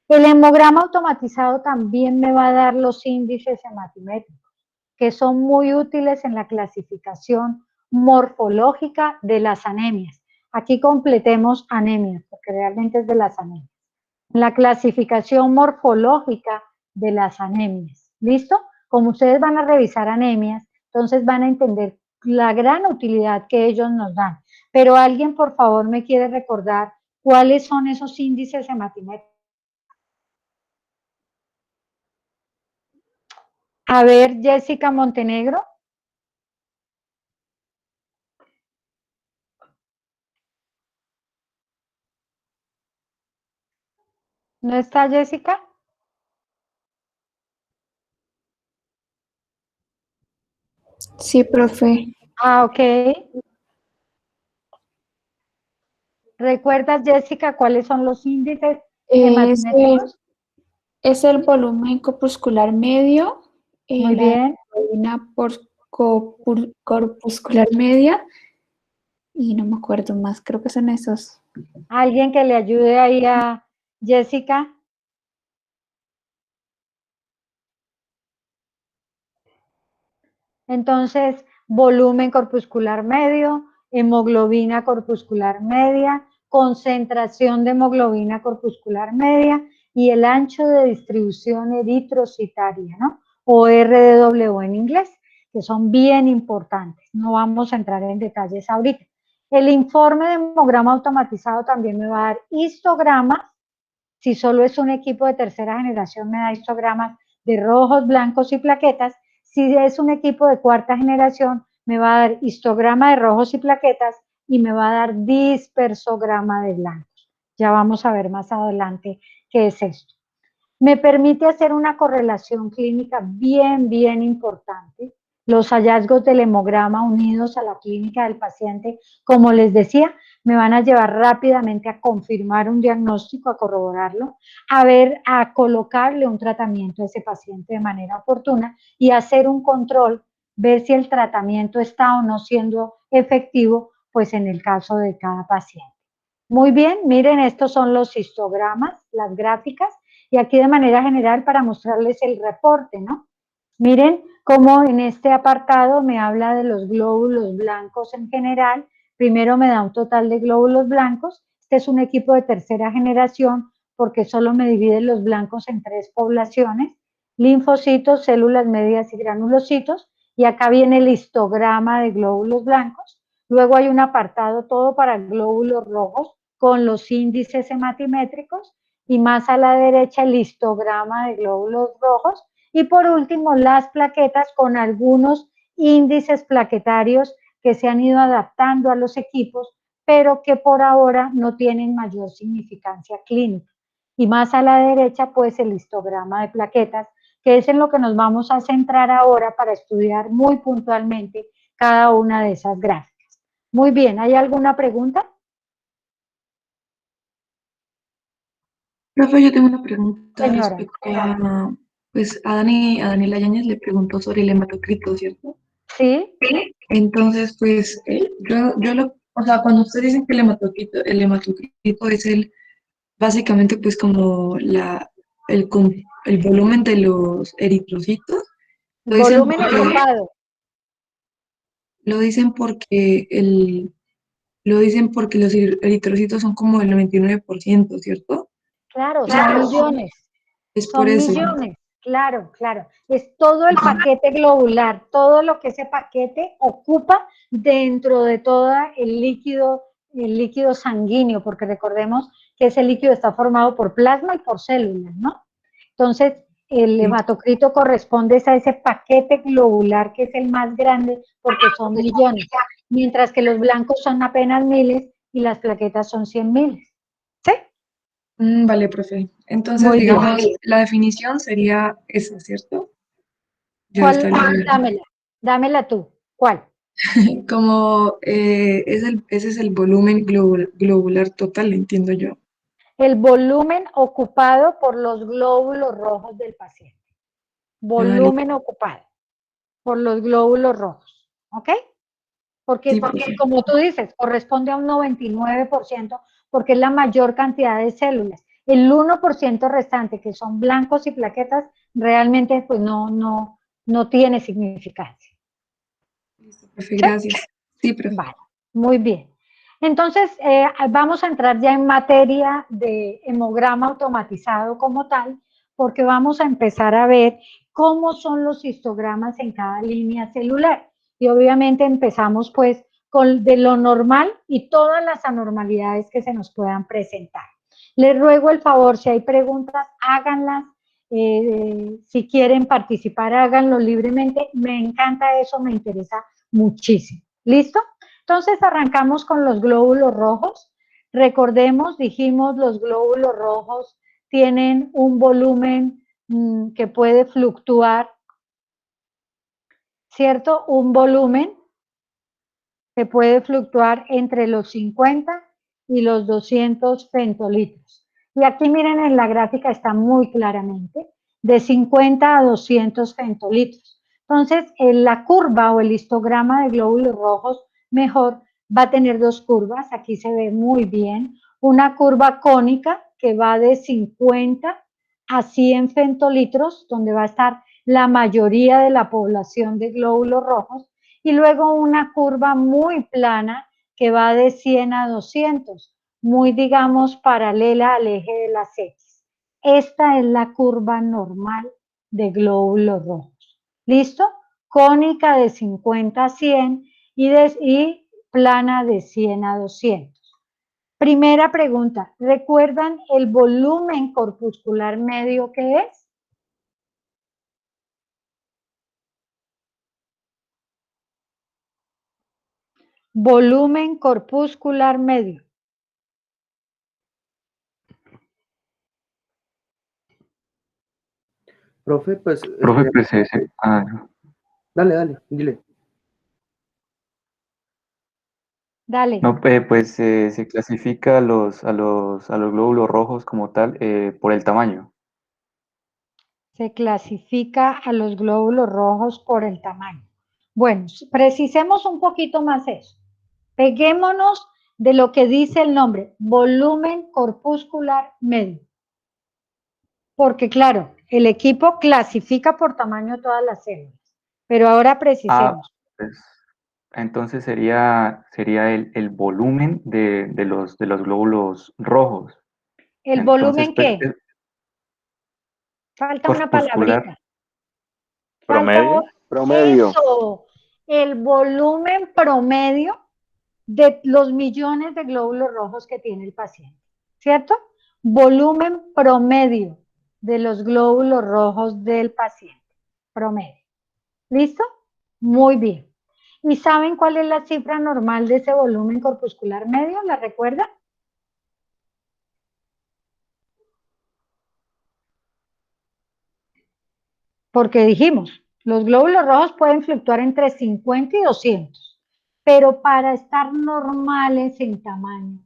El hemograma automatizado también me va a dar los índices hematimétricos, que son muy útiles en la clasificación morfológica de las anemias. Aquí completemos anemias, porque realmente es de las anemias. La clasificación morfológica de las anemias. ¿Listo? Como ustedes van a revisar anemias, entonces van a entender la gran utilidad que ellos nos dan. Pero alguien, por favor, me quiere recordar cuáles son esos índices hematimétricos. A ver, Jessica Montenegro. ¿No está Jessica? Sí, profe. Ah, ok. ¿Recuerdas, Jessica, cuáles son los índices Es hematimétricos? es el volumen corpuscular medio, Muy la bien. hemoglobina por corpuscular media, y no me acuerdo más, creo que son esos. ¿Alguien que le ayude ahí a Jessica? Entonces, volumen corpuscular medio, hemoglobina corpuscular media, concentración de hemoglobina corpuscular media y el ancho de distribución eritrocitaria, ¿no? O RDW en inglés, que son bien importantes. No vamos a entrar en detalles ahorita. El informe de hemograma automatizado también me va a dar histogramas. Si solo es un equipo de tercera generación, me da histogramas de rojos, blancos y plaquetas. Si es un equipo de cuarta generación, me va a dar histograma de rojos y plaquetas y me va a dar dispersograma de blancos. Ya vamos a ver más adelante qué es esto. Me permite hacer una correlación clínica bien importante. Los hallazgos del hemograma unidos a la clínica del paciente, como les decía, me van a llevar rápidamente a confirmar un diagnóstico, a corroborarlo, a colocarle un tratamiento a ese paciente de manera oportuna y hacer un control, ver si el tratamiento está o no siendo efectivo, pues en el caso de cada paciente. Muy bien, miren, estos son los histogramas, las gráficas, y aquí de manera general para mostrarles el reporte, ¿no? Miren cómo en este apartado me habla de los glóbulos blancos en general. Primero me da un total de glóbulos blancos. Este es un equipo de tercera generación porque solo me divide los blancos en 3 poblaciones: linfocitos, células medias y granulocitos. Y acá viene el histograma de glóbulos blancos. Luego hay un apartado todo para glóbulos rojos con los índices hematimétricos. Y más a la derecha el histograma de glóbulos rojos. Y por último, las plaquetas con algunos índices plaquetarios que se han ido adaptando a los equipos, pero que por ahora no tienen mayor significancia clínica. Y más a la derecha, pues el histograma de plaquetas, que es en lo que nos vamos a centrar ahora para estudiar muy puntualmente cada una de esas gráficas. Muy bien, ¿hay alguna pregunta? Profe, yo tengo una pregunta Señora. respecto a, pues a Daniela Yáñez le preguntó sobre el hematocrito, ¿cierto? Sí. Entonces, pues, o sea, cuando ustedes dicen que el hematocrito es básicamente, pues, como el volumen de los eritrocitos, lo dicen Volumen ocupado. lo dicen porque los eritrocitos son como el 99%, ¿cierto? Claro, Claro, son millones. es por Son eso. millones, claro. Es todo el paquete globular, todo lo que ese paquete ocupa dentro de todo el líquido sanguíneo, porque recordemos que ese líquido está formado por plasma y por células, ¿no? Entonces, el hematocrito corresponde a ese paquete globular que es el más grande porque son millones, mientras que los blancos son apenas miles y las plaquetas son 100 miles. ¿Sí? Vale, profe. Entonces, Muy bien. digamos, la definición sería esa, ¿cierto? Yo ¿Cuál? estaría Dámela tú. ¿Cuál? como ese es el volumen globular total, entiendo yo. El volumen ocupado por los glóbulos rojos del paciente. Volumen ocupado por los glóbulos rojos. ¿Ok? Porque, Sí, profe. como tú dices, corresponde a un 99% porque es la mayor cantidad de células. El 1% restante, que son blancos y plaquetas, realmente pues no tiene significancia. Listo, profe, gracias. Sí, profe. Vale, muy bien. Entonces, vamos a entrar ya en materia de hemograma automatizado como tal, porque vamos a empezar a ver cómo son los histogramas en cada línea celular. Y obviamente empezamos pues con de lo normal y todas las anormalidades que se nos puedan presentar. Les ruego el favor, si hay preguntas, háganlas. Si quieren participar, háganlo libremente. Me encanta eso, me interesa muchísimo. ¿Listo? Entonces arrancamos con los glóbulos rojos. Recordemos, dijimos, los glóbulos rojos tienen un volumen que puede fluctuar, ¿cierto? Un volumen que puede fluctuar entre los 50 y los 200 femtolitros. Y aquí miren en la gráfica está muy claramente, de 50 a 200 femtolitros. Entonces, en la curva o el histograma de glóbulos rojos mejor va a tener 2 curvas, aquí se ve muy bien, una curva cónica que va de 50 a 100 femtolitros, donde va a estar la mayoría de la población de glóbulos rojos, y luego una curva muy plana que va de 100 a 200, muy, digamos, paralela al eje de las X. Esta es la curva normal de glóbulos rojos. ¿Listo? Cónica de 50 a 100 y plana de 100 a 200. Primera pregunta, ¿recuerdan el volumen corpuscular medio que es? Volumen corpuscular medio. Profe, pues, Profe, pues ese, dale, dile. Dale. no, pues se clasifica a los glóbulos rojos como tal por el tamaño. Se clasifica a los glóbulos rojos por el tamaño. Bueno, precisemos un poquito más eso. Peguémonos de lo que dice el nombre, volumen corpuscular medio. Porque claro, el equipo clasifica por tamaño todas las células. Pero ahora precisemos. Pues, entonces sería el volumen de los glóbulos rojos. ¿El Entonces, volumen pues, qué? Falta una corpuscular. palabrita. ¿Promedio? Promedio. Eso, el volumen promedio de los millones de glóbulos rojos que tiene el paciente, ¿cierto? Volumen promedio de los glóbulos rojos del paciente, promedio. ¿Listo? Muy bien. ¿Y saben cuál es la cifra normal de ese volumen corpuscular medio? ¿La recuerdan? Porque dijimos, los glóbulos rojos pueden fluctuar entre 50 y 200, pero para estar normales en tamaño,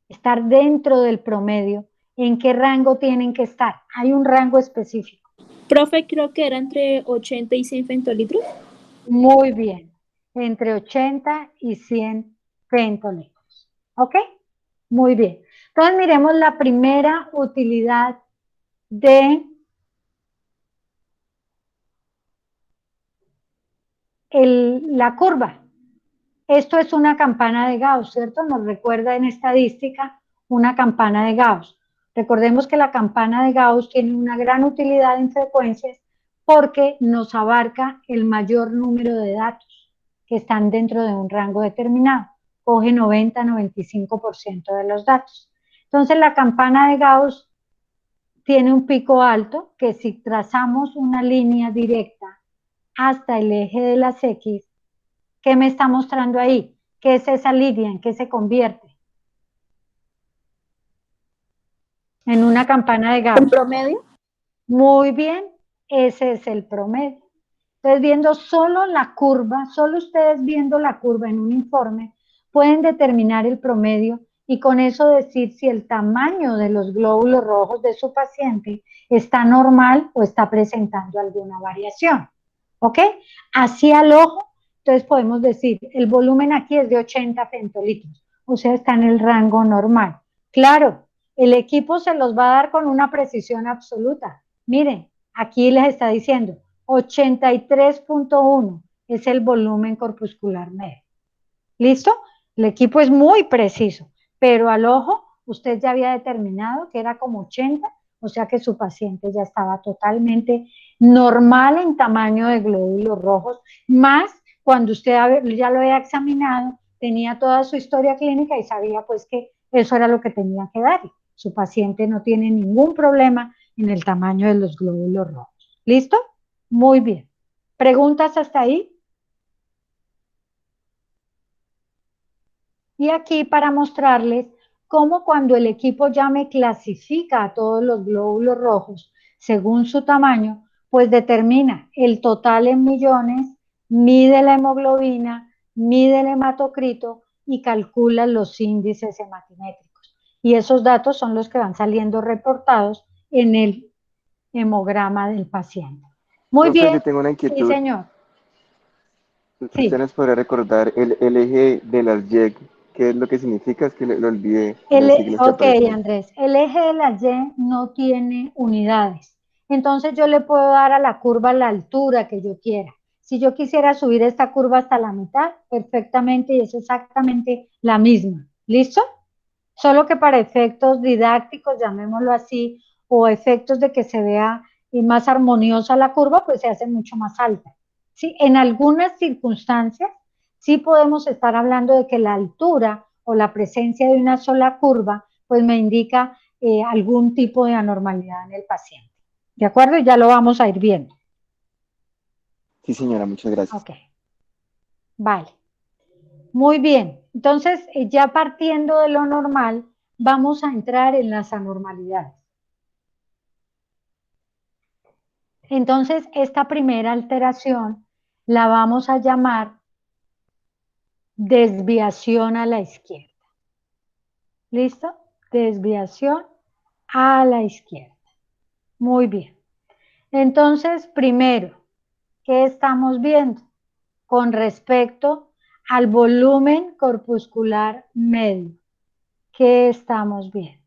estar dentro del promedio, ¿en qué rango tienen que estar? Hay un rango específico. Profe, creo que era entre 80 y 100 femtolitros. Muy bien, entre 80 y 100 femtolitros. ¿Ok? Muy bien. Entonces miremos la primera utilidad de la curva. Esto es una campana de Gauss, ¿cierto? Nos recuerda en estadística una campana de Gauss. Recordemos que la campana de Gauss tiene una gran utilidad en frecuencias porque nos abarca el mayor número de datos que están dentro de un rango determinado. Coge 90-95% de los datos. Entonces la campana de Gauss tiene un pico alto que si trazamos una línea directa hasta el eje de las X, ¿qué me está mostrando ahí? ¿Qué es esa línea? ¿En qué se convierte? En una campana de Gauss. ¿En promedio? Muy bien, ese es el promedio. Entonces, viendo solo la curva, solo ustedes viendo la curva en un informe, pueden determinar el promedio y con eso decir si el tamaño de los glóbulos rojos de su paciente está normal o está presentando alguna variación. ¿Ok? Así al ojo, entonces podemos decir, el volumen aquí es de 80 femtolitros, o sea, está en el rango normal. Claro, el equipo se los va a dar con una precisión absoluta. Miren, aquí les está diciendo 83.1 es el volumen corpuscular medio. ¿Listo? El equipo es muy preciso, pero al ojo usted ya había determinado que era como 80, o sea que su paciente ya estaba totalmente normal en tamaño de glóbulos rojos, más cuando usted ya lo había examinado, tenía toda su historia clínica y sabía pues que eso era lo que tenía que dar. Su paciente no tiene ningún problema en el tamaño de los glóbulos rojos. ¿Listo? Muy bien. ¿Preguntas hasta ahí? Y aquí para mostrarles cómo cuando el equipo ya me clasifica a todos los glóbulos rojos según su tamaño, pues determina el total en millones, mide la hemoglobina, mide el hematocrito y calcula los índices hematimétricos. Y esos datos son los que van saliendo reportados en el hemograma del paciente. Muy Profe, bien. yo tengo una Sí, inquietud. señor. Sí. ¿Usted nos podría recordar el eje de las Y? ¿Qué es lo que significa? Es que lo olvidé. Ok, Andrés, el eje de la Y no tiene unidades. Entonces yo le puedo dar a la curva la altura que yo quiera. Si yo quisiera subir esta curva hasta la mitad, perfectamente, y es exactamente la misma. ¿Listo? Solo que para efectos didácticos, llamémoslo así, o efectos de que se vea más armoniosa la curva, pues se hace mucho más alta. ¿Sí? En algunas circunstancias sí podemos estar hablando de que la altura o la presencia de una sola curva pues me indica algún tipo de anormalidad en el paciente. ¿De acuerdo? Ya lo vamos a ir viendo. Sí, señora, muchas gracias. Ok. Vale. Muy bien. Entonces, ya partiendo de lo normal, vamos a entrar en las anormalidades. Entonces, esta primera alteración la vamos a llamar desviación a la izquierda. ¿Listo? Desviación a la izquierda. Muy bien. Entonces, primero, ¿qué estamos viendo? Con respecto al volumen corpuscular medio. ¿Qué estamos viendo?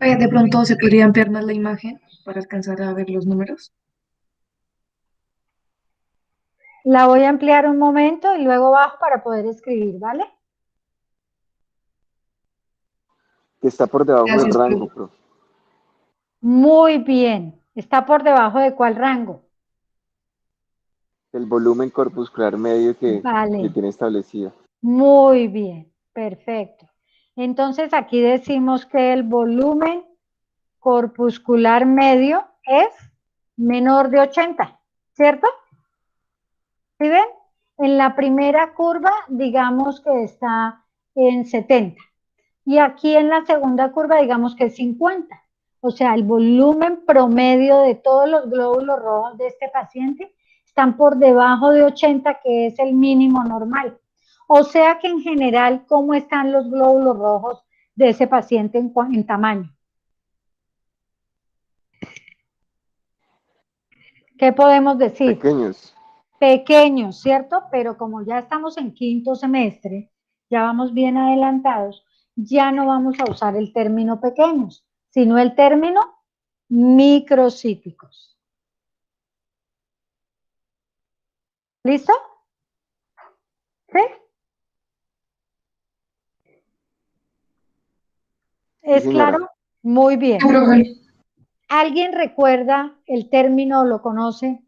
De pronto se podría ampliar más la imagen para alcanzar a ver los números. La voy a ampliar un momento y luego bajo para poder escribir, ¿vale? Que está por debajo del Gracias, rango, profe. profe. Muy bien. ¿Está por debajo de cuál rango? El volumen corpuscular medio que Vale. tiene establecido. Muy bien. Perfecto. Entonces aquí decimos que el volumen corpuscular medio es menor de 80, ¿cierto? ¿Sí ven? En la primera curva, digamos que está en 70. Y aquí en la segunda curva, digamos que es 50. O sea, el volumen promedio de todos los glóbulos rojos de este paciente están por debajo de 80, que es el mínimo normal. O sea que en general, ¿cómo están los glóbulos rojos de ese paciente en tamaño? ¿Qué podemos decir? Pequeños. Pequeños, ¿cierto? Pero como ya estamos en quinto semestre, ya vamos bien adelantados, ya no vamos a usar el término pequeños, sino el término microcíticos. ¿Listo? ¿Sí? Sí, ¿Es señora. claro? Muy bien. Profe, ¿Alguien recuerda el término o lo conoce?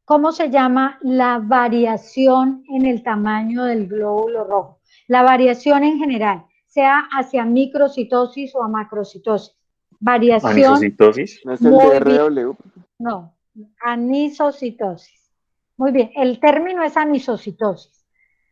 ¿Cómo se llama la variación en el tamaño del glóbulo rojo? La variación en general, sea hacia microcitosis o a macrocitosis. Variación, Anisocitosis. ¿No es el de muy bien, RW? no, anisocitosis. Muy bien, el término es anisocitosis,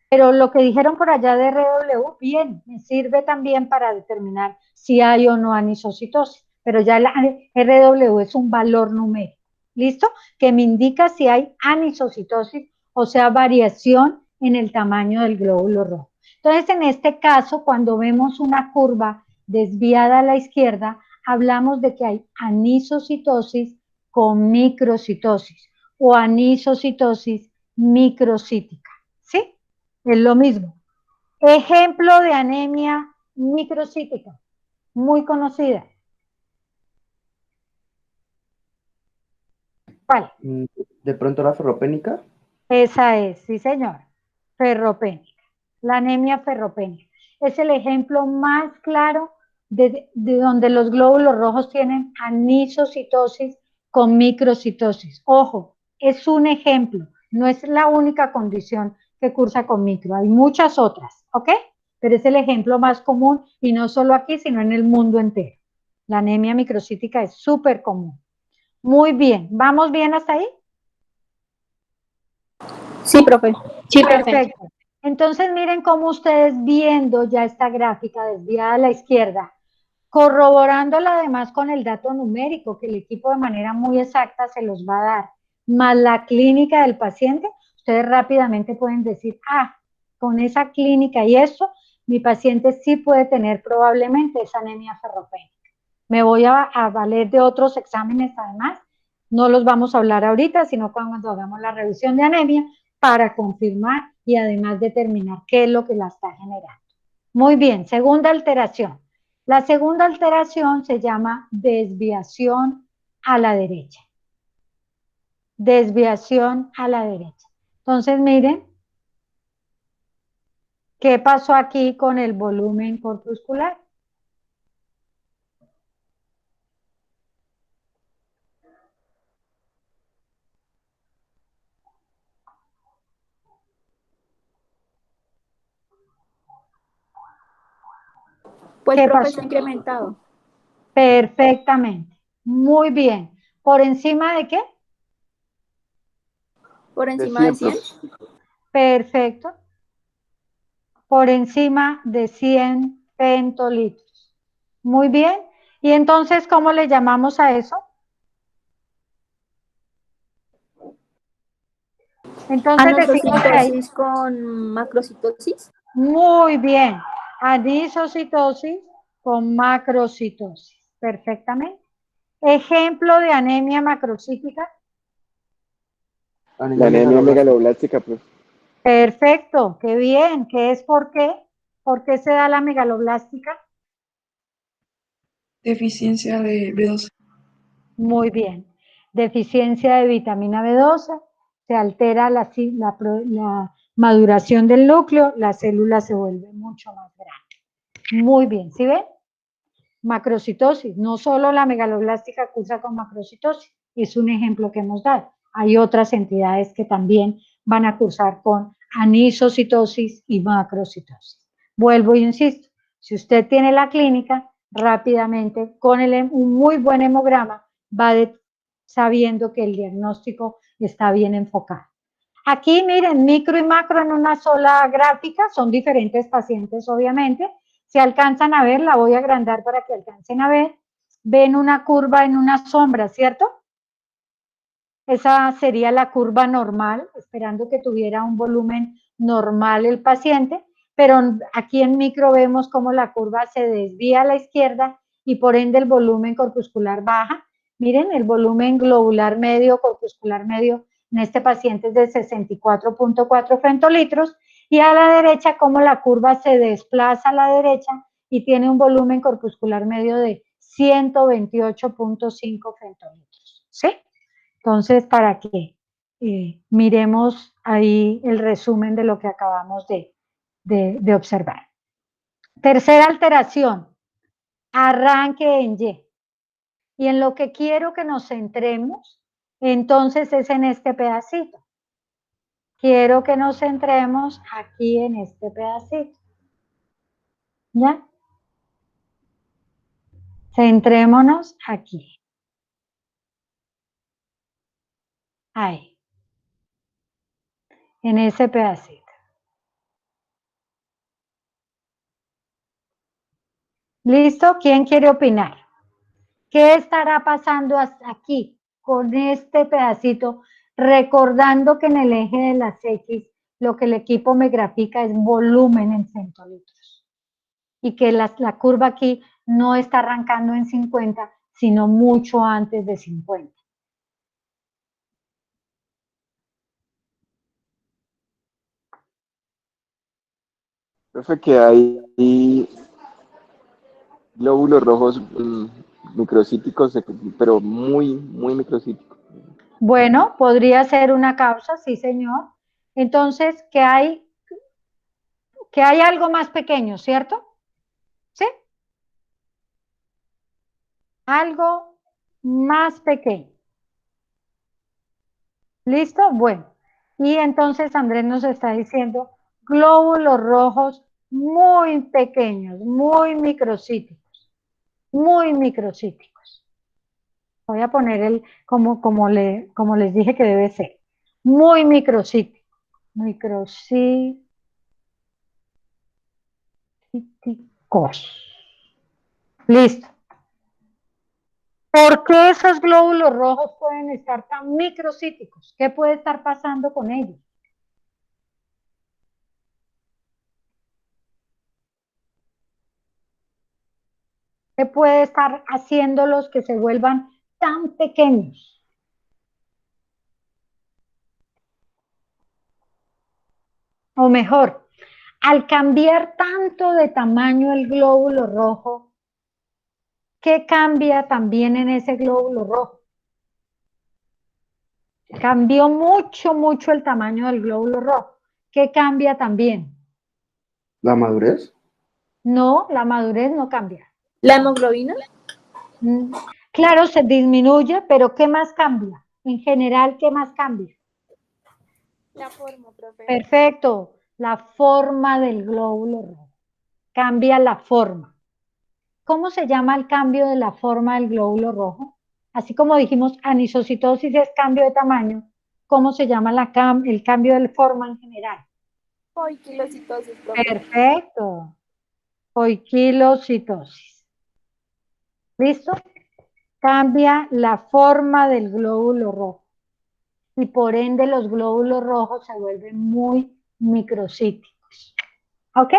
pero lo que dijeron por allá de RW, bien, me sirve también para determinar si hay o no anisocitosis, pero ya la RW es un valor numérico. ¿Listo? Que me indica si hay anisocitosis, o sea, variación en el tamaño del glóbulo rojo. Entonces, en este caso, cuando vemos una curva desviada a la izquierda, hablamos de que hay anisocitosis con microcitosis o anisocitosis microcítica. ¿Sí? Es lo mismo. Ejemplo de anemia microcítica, muy conocida. ¿Cuál? De pronto la ferropénica. Esa es, sí señor, ferropénica, la anemia ferropénica. Es el ejemplo más claro de donde los glóbulos rojos tienen anisocitosis con microcitosis. Ojo, es un ejemplo, no es la única condición que cursa con micro, hay muchas otras, ¿ok? Pero es el ejemplo más común y no solo aquí, sino en el mundo entero. La anemia microcítica es súper común. Muy bien, ¿vamos bien hasta ahí? Sí, profe. Sí, profe. Perfecto. Entonces miren cómo ustedes viendo ya esta gráfica desviada a la izquierda, corroborándola además con el dato numérico que el equipo de manera muy exacta se los va a dar, más la clínica del paciente, ustedes rápidamente pueden decir, con esa clínica y eso, mi paciente sí puede tener probablemente esa anemia ferropénica. Me voy a valer de otros exámenes además, no los vamos a hablar ahorita, sino cuando hagamos la revisión de anemia, para confirmar y además determinar qué es lo que la está generando. Muy bien, segunda alteración. La segunda alteración se llama desviación a la derecha. Desviación a la derecha. Entonces, miren, ¿Qué pasó aquí con el volumen corpuscular? Pues, ¿Qué profe, pasó? está incrementado. Perfectamente. Muy bien. ¿Por encima de qué? Por De encima de 100. 100, Perfecto. Por encima de 100 pentolitros. Muy bien. ¿Y entonces cómo le llamamos a eso? Entonces decimos que hay... Anosocitosis con macrocitosis. Muy bien. Anisocitosis con macrocitosis. Perfectamente. Ejemplo de anemia macrocítica. la Anemia anemia megaloblástica. megaloblástica, profe. Perfecto. Qué bien. ¿Qué es por qué? ¿Por qué se da la megaloblástica? Deficiencia de B12. Muy bien. Deficiencia de vitamina B12, se altera la maduración del núcleo, la célula se vuelve mucho más grande. Muy bien, ¿sí ven? Macrocitosis, no solo la megaloblástica cursa con macrocitosis, es un ejemplo que hemos dado. Hay otras entidades que también van a cursar con anisocitosis y macrocitosis. Vuelvo y insisto, si usted tiene la clínica, rápidamente con un muy buen hemograma va sabiendo que el diagnóstico está bien enfocado. Aquí miren, micro y macro en una sola gráfica, son diferentes pacientes obviamente. Si alcanzan a ver, la voy a agrandar para que alcancen a ver. Ven una curva en una sombra, ¿cierto? Esa sería la curva normal, esperando que tuviera un volumen normal el paciente, pero aquí en micro vemos cómo la curva se desvía a la izquierda y por ende el volumen corpuscular baja. Miren, el volumen globular medio, corpuscular medio en este paciente es de 64.4 femtolitros y a la derecha cómo la curva se desplaza a la derecha y tiene un volumen corpuscular medio de 128.5 femtolitros. ¿Sí? Entonces, para que miremos ahí el resumen de lo que acabamos de observar. Tercera alteración, arranque en Y. Y en lo que quiero que nos centremos, entonces es en este pedacito. Quiero que nos centremos aquí en este pedacito. ¿Ya? Centrémonos aquí. Ahí. En ese pedacito. ¿Listo? ¿Quién quiere opinar? ¿Qué estará pasando aquí con este pedacito? Recordando que en el eje de las X lo que el equipo me grafica es volumen en centolitros y que la curva aquí no está arrancando en 50, sino mucho antes de 50. Profe, que hay glóbulos rojos microcíticos, pero muy, muy microcíticos. Bueno, podría ser una causa, sí señor. Entonces, que hay algo más pequeño, ¿cierto? ¿Sí? Algo más pequeño. ¿Listo? Bueno. Y entonces Andrés nos está diciendo glóbulos rojos muy pequeños, muy microcíticos, muy microcíticos. Voy a poner como les dije que debe ser. Muy microcítico. Microcíticos. Listo. ¿Por qué esos glóbulos rojos pueden estar tan microcíticos? ¿Qué puede estar pasando con ellos? ¿Qué puede estar haciéndolos que se vuelvan tan pequeños? O mejor, al cambiar tanto de tamaño el glóbulo rojo, ¿qué cambia también en ese glóbulo rojo? Cambió mucho, mucho el tamaño del glóbulo rojo. ¿Qué cambia también? ¿La madurez? No, la madurez no cambia. ¿La hemoglobina? Mm, Claro, se disminuye, pero ¿qué más cambia? En general, ¿qué más cambia? La forma, profe. Perfecto, la forma del glóbulo rojo. Cambia la forma. ¿Cómo se llama el cambio de la forma del glóbulo rojo? Así como dijimos, anisocitosis es cambio de tamaño. ¿Cómo se llama el cambio de forma en general? Poiquilocitosis, profe. Perfecto. Poiquilocitosis. ¿Listo? Cambia la forma del glóbulo rojo. Y por ende los glóbulos rojos se vuelven muy microcíticos. ¿Ok?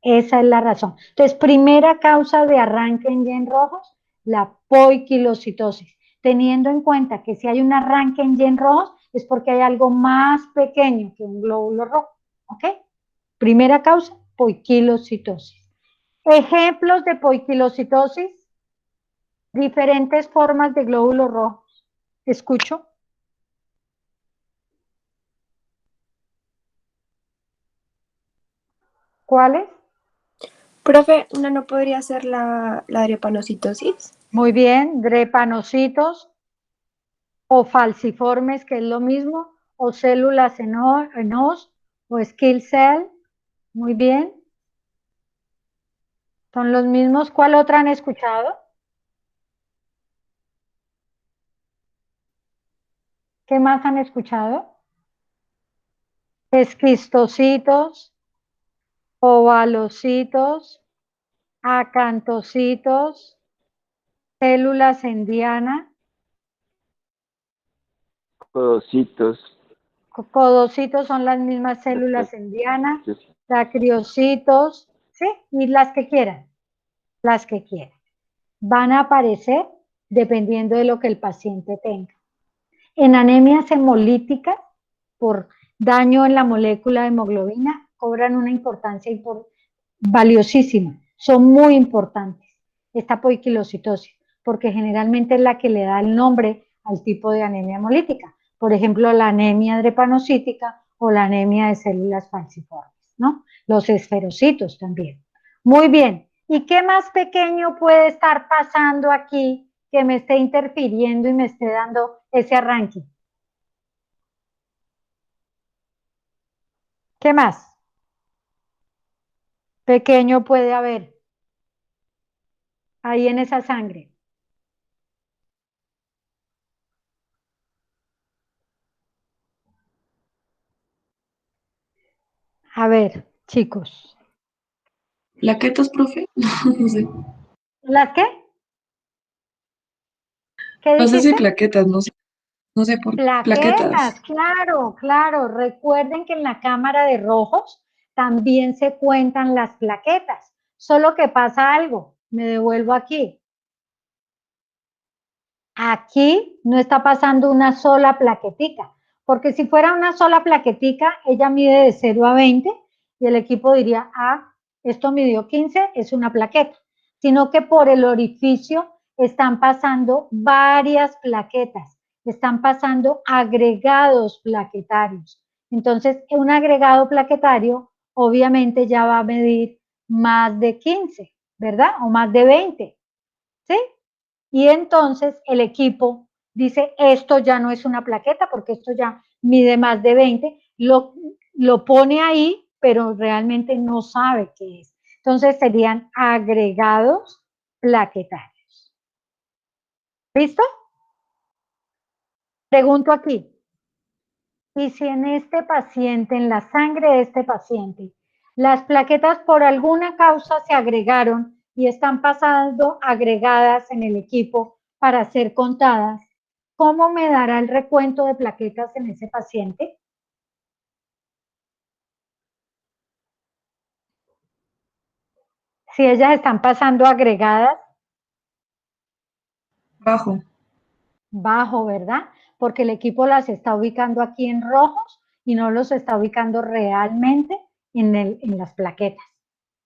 Esa es la razón. Entonces, primera causa de arranque en gen rojos, la poiquilocitosis. Teniendo en cuenta que si hay un arranque en gen rojos es porque hay algo más pequeño que un glóbulo rojo. ¿Ok? Primera causa, poiquilocitosis. Ejemplos de poiquilocitosis, diferentes formas de glóbulos rojos. ¿Escucho? ¿Cuáles? Profe, ¿una no podría ser la drepanocitosis? Muy bien, drepanocitos o falciformes, que es lo mismo, o células en os, o skill cell. Muy bien. Son los mismos. ¿Cuál otra han escuchado? ¿Qué más han escuchado? Esquistocitos, ovalocitos, acantocitos, células en diana, Codocitos. codocitos son las mismas células en diana, sacriocitos, ¿sí? Y las que quieran, las que quieran. Van a aparecer dependiendo de lo que el paciente tenga. En anemias hemolíticas, por daño en la molécula de hemoglobina, cobran una importancia valiosísima. Son muy importantes esta poiquilocitosis, porque generalmente es la que le da el nombre al tipo de anemia hemolítica. Por ejemplo, la anemia drepanocítica o la anemia de células falciformes, ¿no? Los esferocitos también. Muy bien. ¿Y qué más pequeño puede estar pasando aquí que me esté interfiriendo y me esté dando ese arranque? ¿Qué más pequeño puede haber ahí en esa sangre? A ver, chicos. ¿Plaquetas, profe? No sé. ¿Las qué? ¿Qué No sé si dijiste? plaquetas, no sé por plaquetas. Plaquetas, claro, claro. Recuerden que en la cámara de rojos también se cuentan las plaquetas. Solo que pasa algo. Me devuelvo aquí. Aquí no está pasando una sola plaquetica, porque si fuera una sola plaquetica, ella mide de 0 a 20 y el equipo diría, ah, esto midió 15, es una plaqueta, sino que por el orificio están pasando varias plaquetas, están pasando agregados plaquetarios. Entonces, un agregado plaquetario obviamente ya va a medir más de 15, ¿verdad? O más de 20, ¿sí? Y entonces el equipo dice, esto ya no es una plaqueta porque esto ya mide más de 20, lo pone ahí, pero realmente no sabe qué es. Entonces serían agregados plaquetarios. ¿Listo? Pregunto aquí, ¿y si en este paciente, en la sangre de este paciente, las plaquetas por alguna causa se agregaron y están pasando agregadas en el equipo para ser contadas? ¿Cómo me dará el recuento de plaquetas en ese paciente? Si ellas están pasando agregadas, Bajo. bajo, ¿verdad? Porque el equipo las está ubicando aquí en rojos y no los está ubicando realmente en las plaquetas,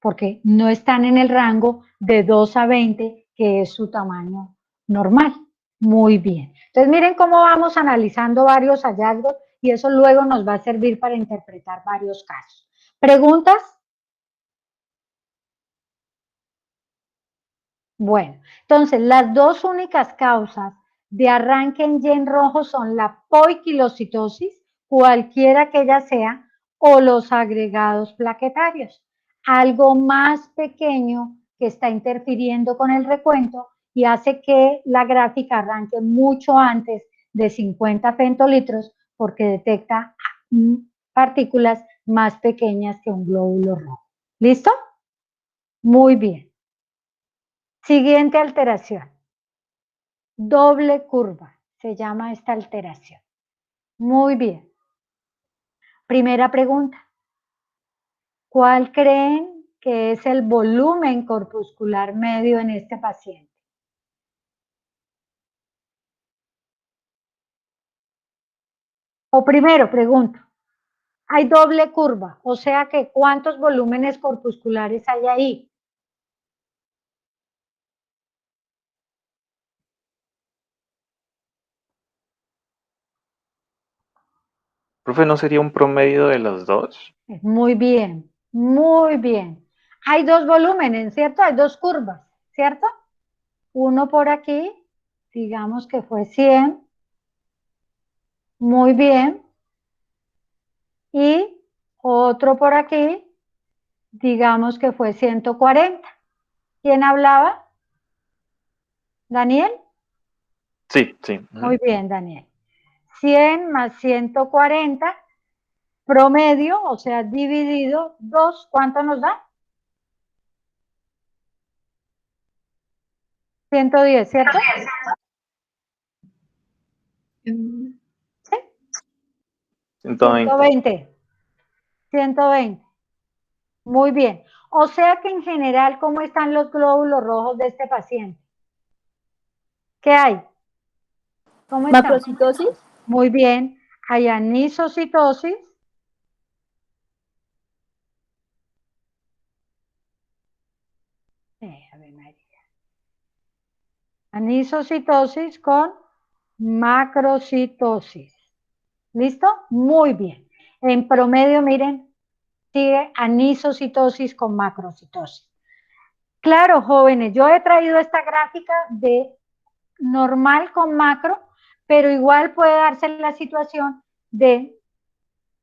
porque no están en el rango de 2 a 20, que es su tamaño normal. Muy bien. Entonces miren cómo vamos analizando varios hallazgos y eso luego nos va a servir para interpretar varios casos. ¿Preguntas? Bueno, entonces las dos únicas causas de arranque en Y en rojo son la poiquilocitosis, cualquiera que ella sea, o los agregados plaquetarios. Algo más pequeño que está interfiriendo con el recuento y hace que la gráfica arranque mucho antes de 50 femtolitros porque detecta partículas más pequeñas que un glóbulo rojo. ¿Listo? Muy bien. Siguiente alteración. Doble curva, se llama esta alteración. Muy bien. Primera pregunta. ¿Cuál creen que es el volumen corpuscular medio en este paciente? O primero, pregunto. Hay doble curva, o sea que ¿cuántos volúmenes corpusculares hay ahí? Profe, ¿no sería un promedio de los dos? Muy bien, muy bien. Hay dos volúmenes, ¿cierto? Hay dos curvas, ¿cierto? Uno por aquí, digamos que fue 100. Muy bien. Y otro por aquí, digamos que fue 140. ¿Quién hablaba? ¿Daniel? Sí, sí. Muy bien, Daniel. 100 más 140, promedio, o sea, dividido 2, ¿cuánto nos da? 110, ¿cierto? ¿Sí? 120. 120. 120. Muy bien. O sea que en general, ¿cómo están los glóbulos rojos de este paciente? ¿Qué hay? ¿Cómo están? Macrocitosis. Muy bien. Hay anisocitosis. Ave María. Anisocitosis con macrocitosis. ¿Listo? Muy bien. En promedio, miren, sigue anisocitosis con macrocitosis. Claro, jóvenes, yo he traído esta gráfica de normal con macro, pero igual puede darse la situación de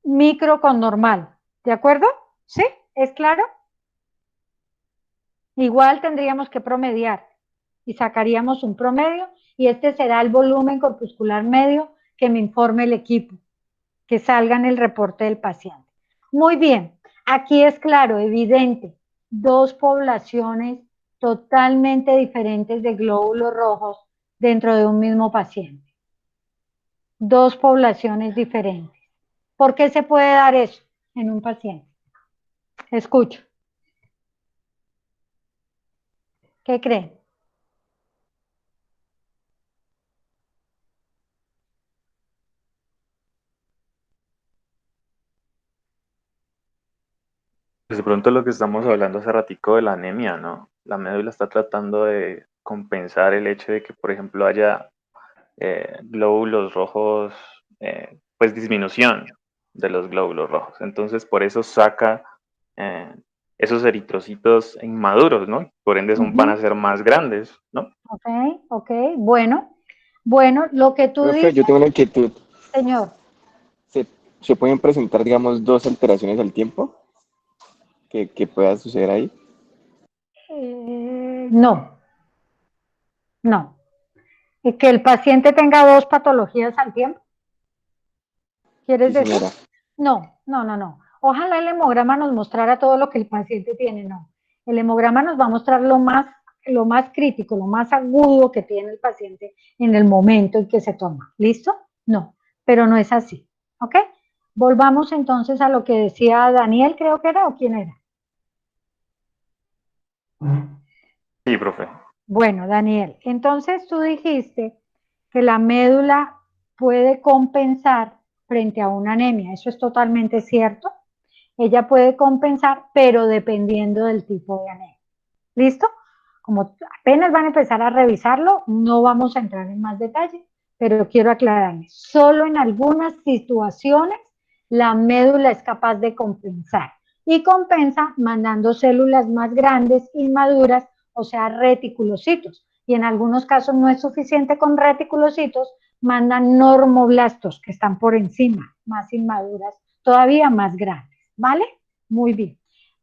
micro con normal. ¿De acuerdo? ¿Sí? ¿Es claro? Igual tendríamos que promediar y sacaríamos un promedio y este será el volumen corpuscular medio que me informe el equipo, que salga en el reporte del paciente. Muy bien, aquí es claro, evidente, dos poblaciones totalmente diferentes de glóbulos rojos dentro de un mismo paciente. Dos poblaciones diferentes. ¿Por qué se puede dar eso en un paciente? Escucho. ¿Qué creen? Pues de pronto lo que estamos hablando hace ratico de la anemia, ¿no? La médula está tratando de compensar el hecho de que, por ejemplo, haya glóbulos rojos, pues disminución de los glóbulos rojos. Entonces, por eso saca esos eritrocitos inmaduros, ¿no? Por ende van a ser más grandes, ¿no? Ok, ok, bueno. Bueno, lo que tú Profe, dices, yo tengo una inquietud. señor. ¿Se pueden presentar, digamos, dos alteraciones al tiempo que pueda suceder ahí? No, no. ¿Y que el paciente tenga dos patologías al tiempo? ¿Quieres Sí, decir? señora. No, no, no, no. Ojalá el hemograma nos mostrara todo lo que el paciente tiene, no. El hemograma nos va a mostrar lo más crítico, lo más agudo que tiene el paciente en el momento en que se toma. ¿Listo? No, pero no es así. ¿Ok? Volvamos entonces a lo que decía Daniel, creo que era, ¿o quién era? Sí, profe. Bueno, Daniel, entonces tú dijiste que la médula puede compensar frente a una anemia. Eso es totalmente cierto. Ella puede compensar, pero dependiendo del tipo de anemia. ¿Listo? Como apenas van a empezar a revisarlo, no vamos a entrar en más detalle, pero quiero aclararles, solo en algunas situaciones la médula es capaz de compensar y compensa mandando células más grandes, inmaduras o sea, reticulocitos. Y en algunos casos no es suficiente con reticulocitos, mandan normoblastos que están por encima, más inmaduras, todavía más grandes, ¿vale? Muy bien.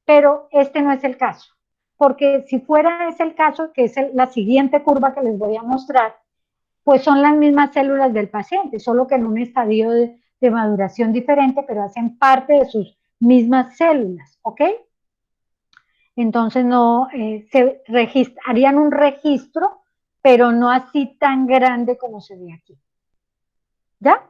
Pero este no es el caso, porque si fuera ese el caso, que es la siguiente curva que les voy a mostrar, pues son las mismas células del paciente, solo que en un estadio de maduración diferente, pero hacen parte de sus mismas células, ¿ok? Entonces no, harían un registro, pero no así tan grande como se ve aquí. ¿Ya?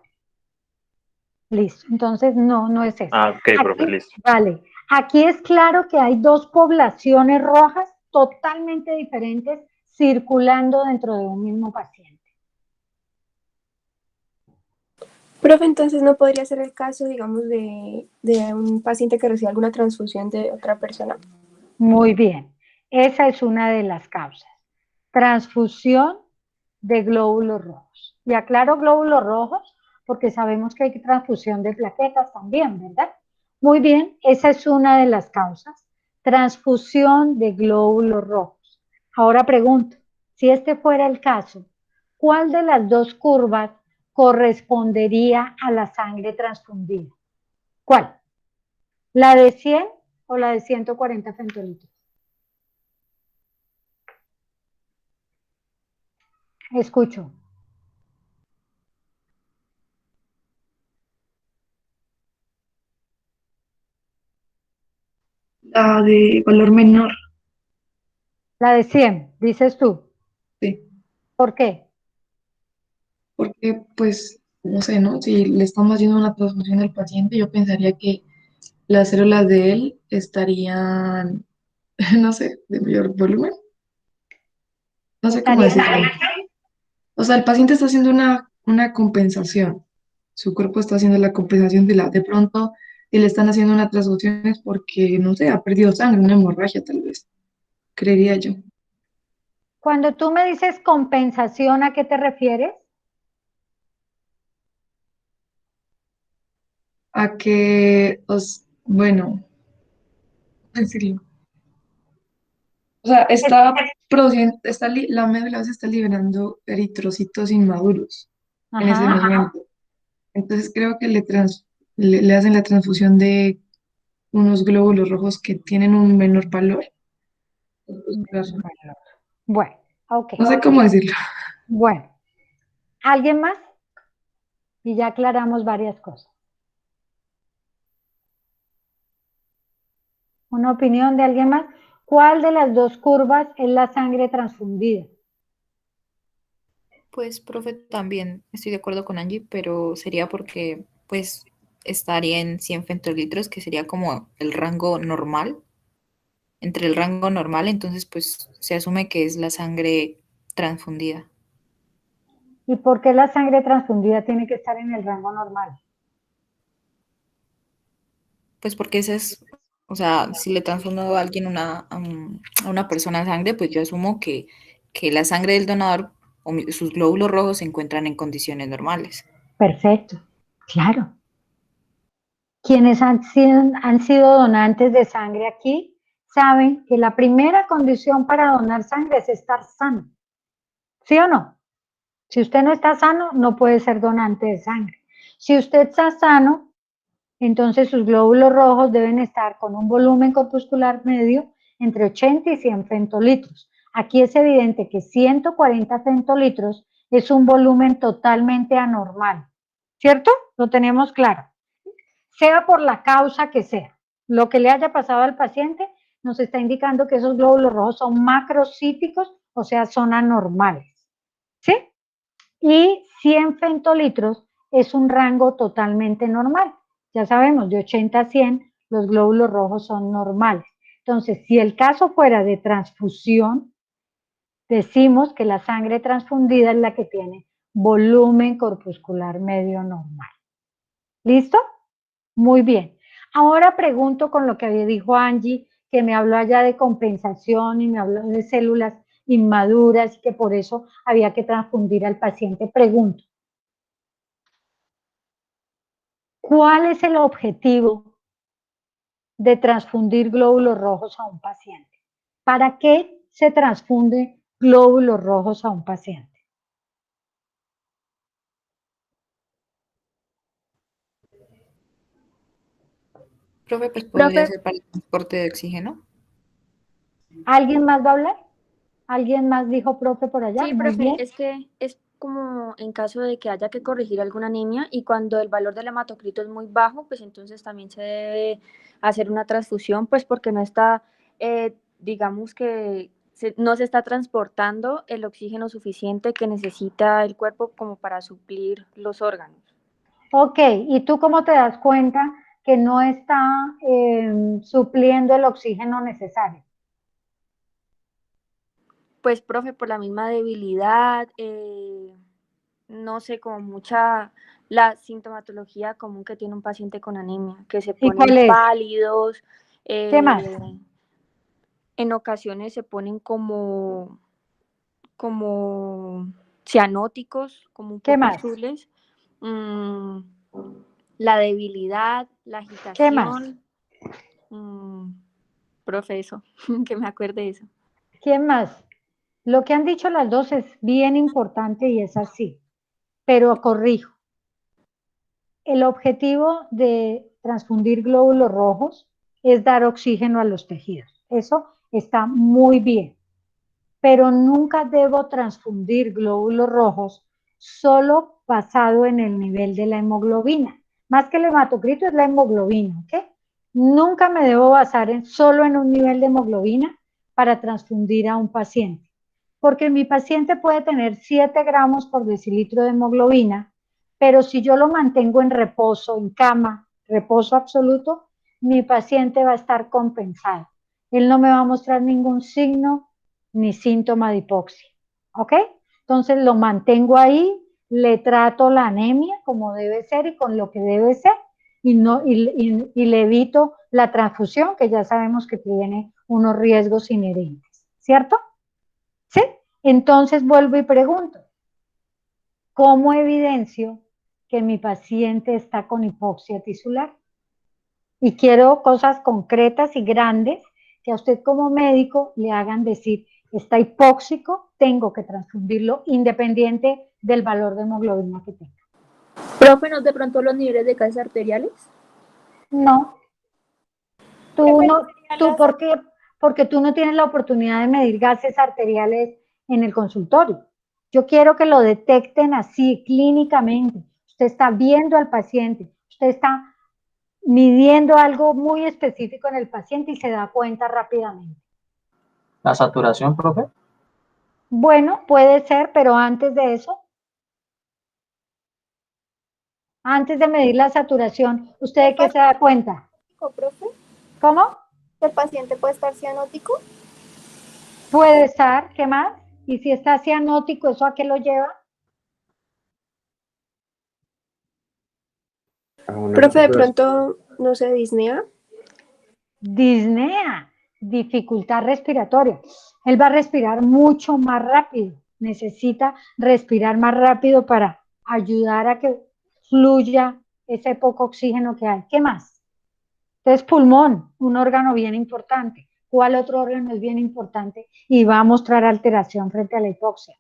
Listo. Entonces no es eso. Ah, ok, profe, Aquí, listo. vale. Aquí es claro que hay dos poblaciones rojas totalmente diferentes circulando dentro de un mismo paciente. Profe, entonces no podría ser el caso, digamos, de un paciente que recibe alguna transfusión de otra persona. Muy bien. Esa es una de las causas. Transfusión de glóbulos rojos. Y aclaro glóbulos rojos porque sabemos que hay transfusión de plaquetas también, ¿verdad? Muy bien, esa es una de las causas. Transfusión de glóbulos rojos. Ahora pregunto, si este fuera el caso, ¿cuál de las dos curvas correspondería a la sangre transfundida? ¿Cuál? ¿La de 100 o la de 140 femtolitros? Escucho. La de valor menor, La de 100, dices tú. sí. ¿Por qué? Porque, pues, no sé, ¿no? Si le estamos haciendo una transfusión al paciente, yo pensaría que las células de él estarían, no sé, de mayor volumen. No sé cómo Estarían. decirlo. O sea, el paciente está haciendo una compensación. Su cuerpo está haciendo la compensación de pronto, si le están haciendo una transfusión es porque, no sé, ha perdido sangre, una hemorragia tal vez, creería yo. Cuando tú me dices compensación, ¿a qué te refieres? A que, bueno, ¿cómo decirlo? O sea, está produciendo, la médula está liberando eritrocitos inmaduros en ese Ajá. momento. Entonces creo que le hacen la transfusión de unos glóbulos rojos que tienen un menor valor. Pues, claro, Bueno, ok. no sé cómo decirlo. Bueno, ¿alguien más? Y ya aclaramos varias cosas. ¿Una opinión de alguien más? ¿Cuál de las dos curvas es la sangre transfundida? Pues, profe, también estoy de acuerdo con Angie, pero sería porque, pues, estaría en 100 femtolitros, que sería como el rango normal, entre el rango normal, entonces, pues, se asume que es la sangre transfundida. ¿Y por qué la sangre transfundida tiene que estar en el rango normal? Pues porque esa es, o sea, si le transfundo a alguien a una persona sangre, pues yo asumo que la sangre del donador o sus glóbulos rojos se encuentran en condiciones normales. Perfecto, claro. Quienes han sido donantes de sangre aquí saben que la primera condición para donar sangre es estar sano. ¿Sí o no? Si usted no está sano, no puede ser donante de sangre. Si usted está sano, entonces sus glóbulos rojos deben estar con un volumen corpuscular medio entre 80 y 100 femtolitros. Aquí es evidente que 140 femtolitros es un volumen totalmente anormal. ¿Cierto? Lo tenemos claro. Sea por la causa que sea. Lo que le haya pasado al paciente nos está indicando que esos glóbulos rojos son macrocíticos, o sea, son anormales. ¿Sí? Y 100 femtolitros es un rango totalmente normal. Ya sabemos, de 80 a 100 los glóbulos rojos son normales. Entonces, si el caso fuera de transfusión, decimos que la sangre transfundida es la que tiene volumen corpuscular medio normal. ¿Listo? Muy bien. Ahora pregunto con lo que dijo Angie, que me habló allá de compensación y me habló de células inmaduras y que por eso había que transfundir al paciente. Pregunto, ¿cuál es el objetivo de transfundir glóbulos rojos a un paciente? ¿Para qué se transfunde glóbulos rojos a un paciente? Profe, pues podría Profe, ser para el transporte de oxígeno. ¿Alguien más va a hablar? ¿Alguien más dijo profe por allá? sí, Muy profe, bien. es que es como en caso de que haya que corregir alguna anemia y cuando el valor del hematocrito es muy bajo, pues entonces también se debe hacer una transfusión, pues porque no está, digamos que no se está transportando el oxígeno suficiente que necesita el cuerpo como para suplir los órganos. Ok, ¿y tú cómo te das cuenta que no está supliendo el oxígeno necesario? Pues, profe, por la misma debilidad, no sé, como la sintomatología común que tiene un paciente con anemia, que se ¿Y ponen cuál es? pálidos, ¿Qué más? en ocasiones se ponen como cianóticos, como un ¿Qué poco más? azules, la debilidad, la ¿Qué más? agitación, profe, eso, que me acuerde de eso. ¿Quién más? Lo que han dicho las dos es bien importante y es así, pero corrijo. El objetivo de transfundir glóbulos rojos es dar oxígeno a los tejidos. Eso está muy bien, pero nunca debo transfundir glóbulos rojos solo basado en el nivel de la hemoglobina. Más que el hematocrito es la hemoglobina, ¿ok? Nunca me debo basar solo en un nivel de hemoglobina para transfundir a un paciente, porque mi paciente puede tener 7 gramos por decilitro de hemoglobina, pero si yo lo mantengo en reposo, en cama, reposo absoluto, mi paciente va a estar compensado. Él no me va a mostrar ningún signo ni síntoma de hipoxia, ¿ok? Entonces lo mantengo ahí, le trato la anemia como debe ser y con lo que debe ser, y le evito la transfusión, que ya sabemos que tiene unos riesgos inherentes, ¿cierto? ¿Sí? Entonces vuelvo y pregunto, ¿cómo evidencio que mi paciente está con hipoxia tisular? Y quiero cosas concretas y grandes que a usted como médico le hagan decir, está hipóxico, tengo que transfundirlo independiente del valor de hemoglobina que tenga. Profe, ¿no de pronto los niveles de gases arteriales? No, ¿por qué? Porque tú no tienes la oportunidad de medir gases arteriales en el consultorio. Yo quiero que lo detecten así, clínicamente. Usted está viendo al paciente, usted está midiendo algo muy específico en el paciente y se da cuenta rápidamente. ¿La saturación, profe? Bueno, puede ser, pero antes de eso, antes de medir la saturación, ¿usted de qué se da cuenta? Profe, ¿Cómo? ¿el paciente puede estar cianótico? Puede estar, ¿qué más? Y si está cianótico, ¿eso a qué lo lleva? Profe, de pronto, no sé, disnea. Disnea, dificultad respiratoria. Él va a respirar mucho más rápido. Necesita respirar más rápido para ayudar a que fluya ese poco oxígeno que hay. ¿Qué más? Entonces, pulmón, un órgano bien importante. ¿Cuál otro órgano es bien importante y va a mostrar alteración frente a la hipoxia?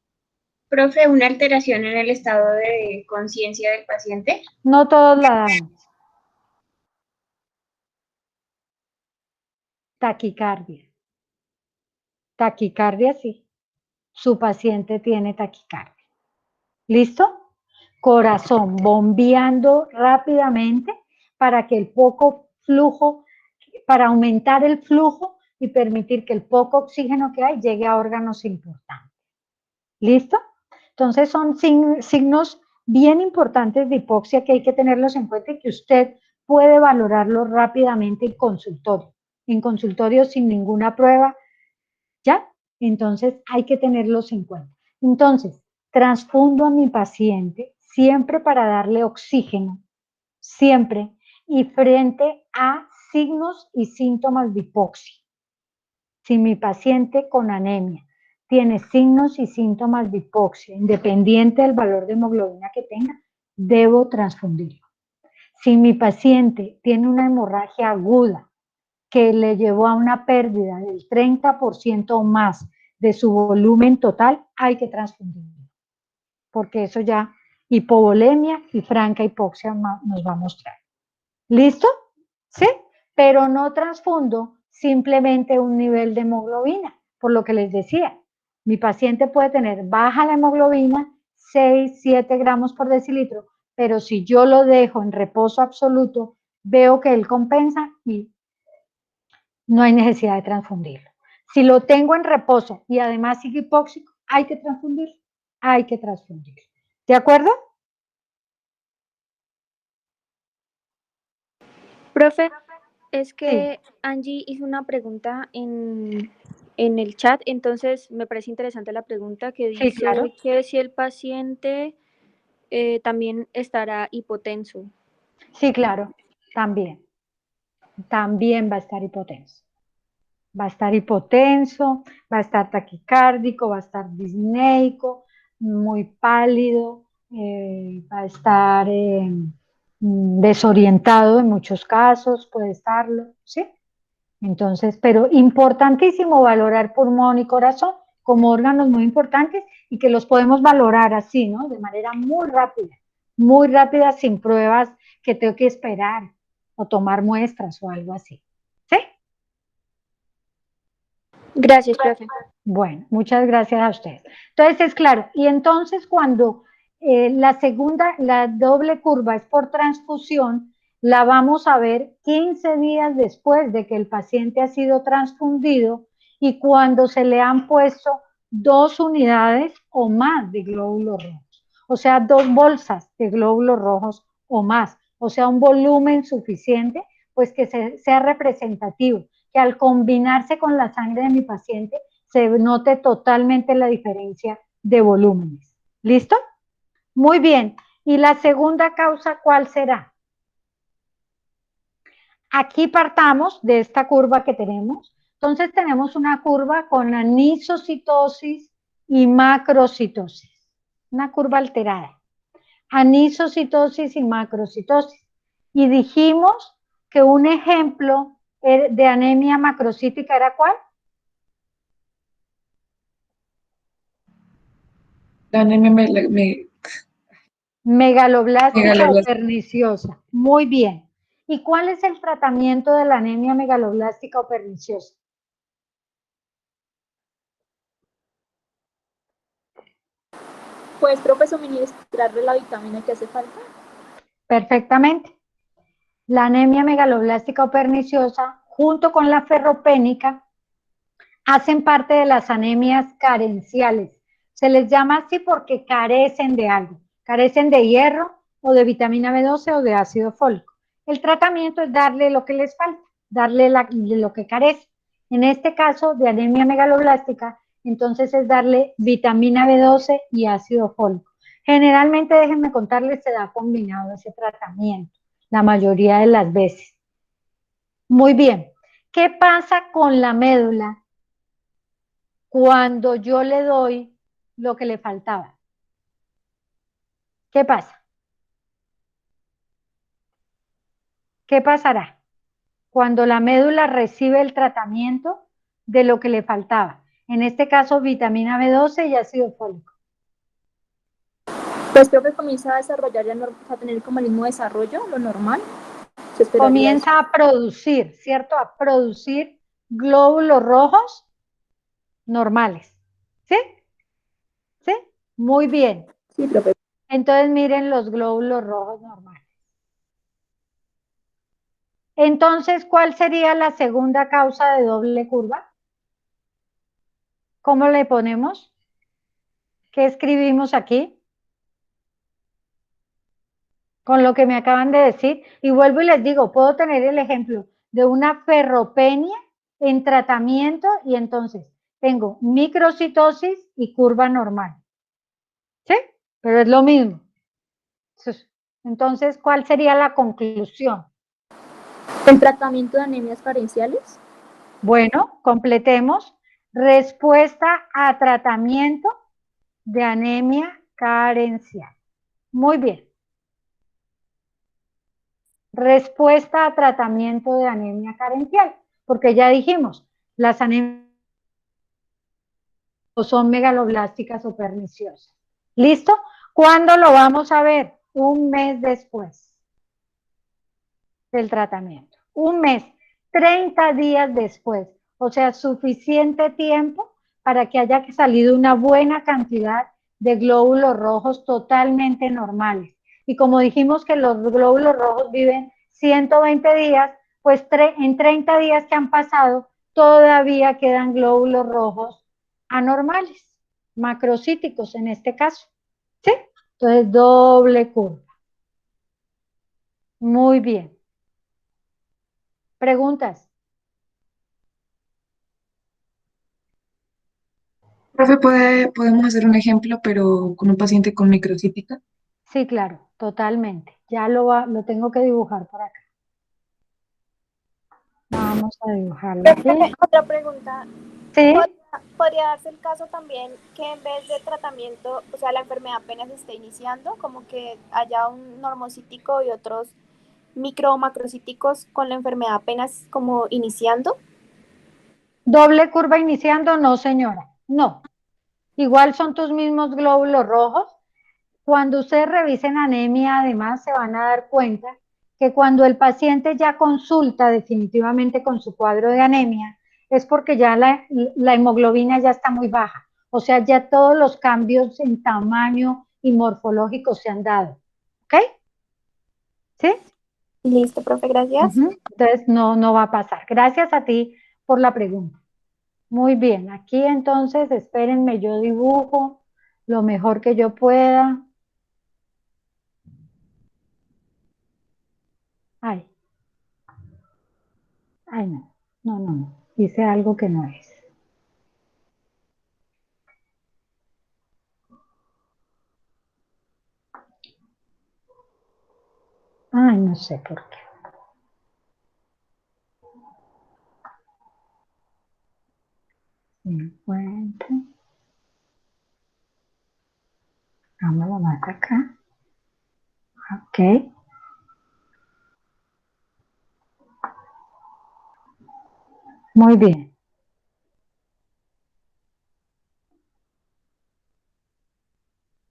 Profe, ¿una alteración en el estado de conciencia del paciente? No todos la dan. Taquicardia. Taquicardia, sí. Su paciente tiene taquicardia. ¿Listo? Corazón bombeando rápidamente para que el poco flujo, para aumentar el flujo y permitir que el poco oxígeno que hay llegue a órganos importantes. ¿Listo? Entonces son signos bien importantes de hipoxia que hay que tenerlos en cuenta y que usted puede valorarlos rápidamente en consultorio sin ninguna prueba, ¿ya? Entonces hay que tenerlos en cuenta. Entonces, transfundo a mi paciente siempre para darle oxígeno, siempre, y frente a signos y síntomas de hipoxia. Si mi paciente con anemia tiene signos y síntomas de hipoxia, independiente del valor de hemoglobina que tenga, debo transfundirlo. Si mi paciente tiene una hemorragia aguda que le llevó a una pérdida del 30% o más de su volumen total, hay que transfundirlo, porque eso ya hipovolemia y franca hipoxia nos va a mostrar. ¿Listo? ¿Sí? Pero no transfundo simplemente un nivel de hemoglobina, por lo que les decía. Mi paciente puede tener baja la hemoglobina, 6, 7 gramos por decilitro, pero si yo lo dejo en reposo absoluto, veo que él compensa y no hay necesidad de transfundirlo. Si lo tengo en reposo y además sigue hipóxico, hay que transfundirlo. Hay que transfundirlo. ¿De acuerdo? Profe, es que Angie hizo una pregunta en el chat, entonces me parece interesante la pregunta que dice Sí, claro. que si el paciente también estará hipotenso. Sí, claro, también. También va a estar hipotenso. Va a estar hipotenso, va a estar taquicárdico, va a estar disneico, muy pálido, va a estar desorientado en muchos casos, puede estarlo, ¿sí? Entonces, pero importantísimo valorar pulmón y corazón como órganos muy importantes y que los podemos valorar así, ¿no? De manera muy rápida, sin pruebas que tengo que esperar o tomar muestras o algo así. ¿Sí? Gracias, profe. Bueno, muchas gracias a ustedes. Entonces es claro, y entonces cuando la doble curva es por transfusión, la vamos a ver 15 días después de que el paciente ha sido transfundido y cuando se le han puesto 2 unidades o más de glóbulos rojos, o sea, 2 bolsas de glóbulos rojos o más, o sea, un volumen suficiente, pues que sea representativo, que al combinarse con la sangre de mi paciente se note totalmente la diferencia de volúmenes. ¿Listo? Muy bien. ¿Y la segunda causa cuál será? Aquí partamos de esta curva que tenemos. Entonces tenemos una curva con anisocitosis y macrocitosis. Una curva alterada. Anisocitosis y macrocitosis. Y dijimos que un ejemplo de anemia macrocítica era ¿cuál? La anemia Megaloblástica o megaloblástica. perniciosa. Muy bien. ¿Y cuál es el tratamiento de la anemia megaloblástica o perniciosa? Pues, profe, suministrarle la vitamina que hace falta. Perfectamente. La anemia megaloblástica o perniciosa, junto con la ferropénica, hacen parte de las anemias carenciales. Se les llama así porque carecen de algo. Carecen de hierro o de vitamina B12 o de ácido fólico. El tratamiento es darle lo que les falta, darle lo que carece. En este caso de anemia megaloblástica, entonces es darle vitamina B12 y ácido fólico. Generalmente, déjenme contarles, se da combinado ese tratamiento, la mayoría de las veces. Muy bien. ¿Qué pasa con la médula cuando yo le doy lo que le faltaba? ¿Qué pasa? ¿Qué pasará cuando la médula recibe el tratamiento de lo que le faltaba? En este caso, vitamina B12 y ácido fólico. Pues creo que comienza a desarrollar ya a tener como el mismo desarrollo, lo normal. Comienza a producir, ¿cierto? A producir glóbulos rojos normales. ¿Sí? ¿Sí? Muy bien. Sí, profe. Entonces miren los glóbulos rojos normales. Entonces, ¿cuál sería la segunda causa de doble curva? ¿Cómo le ponemos? ¿Qué escribimos aquí? Con lo que me acaban de decir. Y vuelvo y les digo, puedo tener el ejemplo de una ferropenia en tratamiento y entonces tengo microcitosis y curva normal. ¿Sí? Pero es lo mismo. Entonces, ¿cuál sería la conclusión? ¿El tratamiento de anemias carenciales? Bueno, completemos. Respuesta a tratamiento de anemia carencial. Muy bien. Respuesta a tratamiento de anemia carencial, porque ya dijimos, las anemias o son megaloblásticas o perniciosas. ¿Listo? ¿Cuándo lo vamos a ver? Un mes después del tratamiento. Un mes, 30 días después. O sea, suficiente tiempo para que haya salido una buena cantidad de glóbulos rojos totalmente normales. Y como dijimos que los glóbulos rojos viven 120 días, pues en 30 días que han pasado, todavía quedan glóbulos rojos anormales, macrocíticos en este caso. ¿Sí? Entonces, doble curva. Muy bien. ¿Preguntas? Profe, podemos hacer un ejemplo, pero con un paciente con microcítica. Sí, claro, totalmente. Ya lo tengo que dibujar por acá. Vamos a dibujarlo aquí. Otra pregunta. Sí. ¿Podría darse el caso también que en vez de tratamiento, o sea, la enfermedad apenas esté iniciando, como que haya un normocítico y otros micro o macrocíticos con la enfermedad apenas como iniciando? Doble curva iniciando, no señora, no. Igual son tus mismos glóbulos rojos. Cuando ustedes revisen anemia, además se van a dar cuenta que cuando el paciente ya consulta definitivamente con su cuadro de anemia, es porque ya la hemoglobina ya está muy baja. O sea, ya todos los cambios en tamaño y morfológico se han dado. ¿Ok? ¿Sí? Listo, profe, gracias. Entonces, no va a pasar. Gracias a ti por la pregunta. Muy bien, aquí entonces, espérenme, yo dibujo lo mejor que yo pueda. Ay, no, hice algo que no es. Ay, no sé por qué. Vámonos más acá. Ok. Muy bien.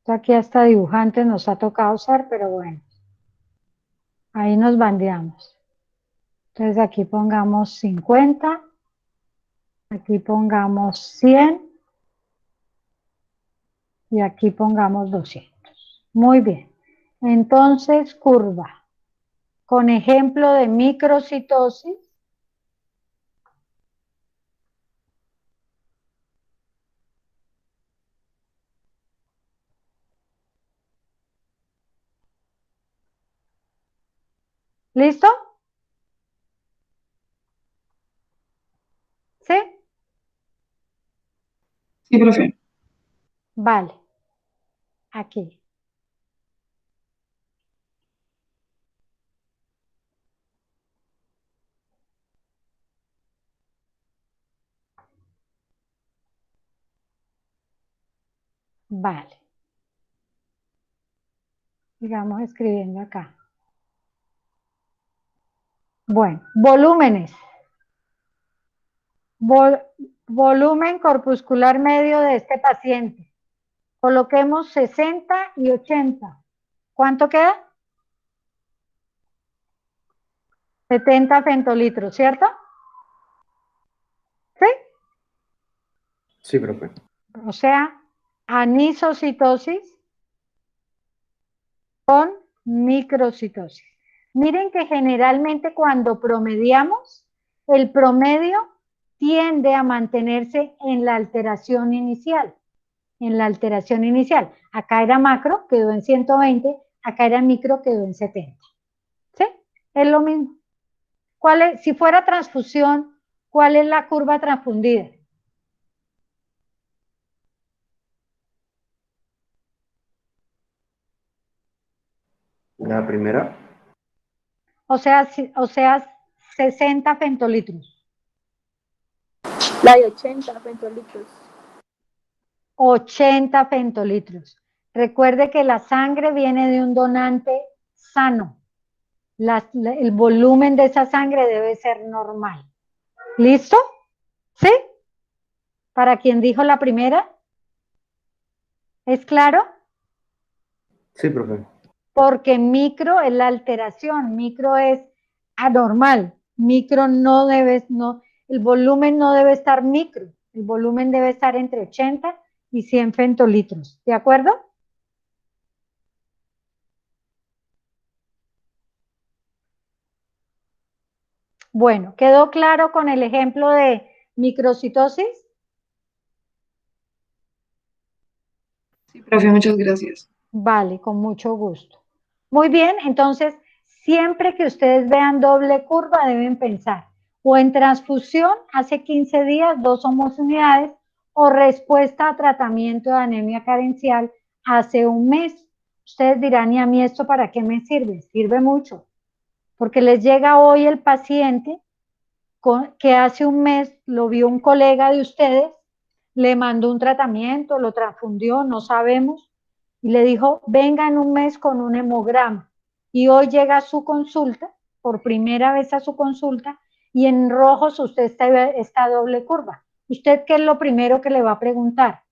Aquí hasta dibujante nos ha tocado usar, pero bueno. Ahí nos bandeamos. Entonces aquí pongamos 50. Aquí pongamos 100. Y aquí pongamos 200. Muy bien. Entonces, curva. Con ejemplo de microcitosis. ¿Listo? ¿Sí? Sí, profe. Vale. Aquí. Vale. Sigamos escribiendo acá. Bueno, volúmenes. Volumen corpuscular medio de este paciente. Coloquemos 60 y 80. ¿Cuánto queda? 70 femtolitros, ¿cierto? ¿Sí? Sí, profe. O sea, anisocitosis con microcitosis. Miren que generalmente cuando promediamos, el promedio tiende a mantenerse en la alteración inicial. En la alteración inicial. Acá era macro, quedó en 120, acá era micro, quedó en 70. ¿Sí? Es lo mismo. Si fuera transfusión, ¿cuál es la curva transfundida? La primera. O sea, 60 femtolitros. La de 80 femtolitros. 80 femtolitros. Recuerde que la sangre viene de un donante sano. El volumen de esa sangre debe ser normal. ¿Listo? ¿Sí? Para quien dijo la primera. ¿Es claro? Sí, profe. Porque micro es la alteración, micro es anormal, micro no debe, no, el volumen no debe estar micro, el volumen debe estar entre 80 y 100 femtolitros, ¿de acuerdo? Bueno, ¿quedó claro con el ejemplo de microcitosis? Sí, profe, muchas gracias. Vale, con mucho gusto. Muy bien, entonces, siempre que ustedes vean doble curva, deben pensar o en transfusión hace 15 días, 2 homounidades, o respuesta a tratamiento de anemia carencial hace un mes. Ustedes dirán, ¿y a mí esto para qué me sirve? Sirve mucho, porque les llega hoy el paciente que hace un mes lo vio un colega de ustedes, le mandó un tratamiento, lo transfundió, no sabemos, y le dijo, venga en un mes con un hemograma. Y hoy llega a su consulta, por primera vez a su consulta, y en rojos usted está doble curva. ¿Usted qué es lo primero que le va a preguntar?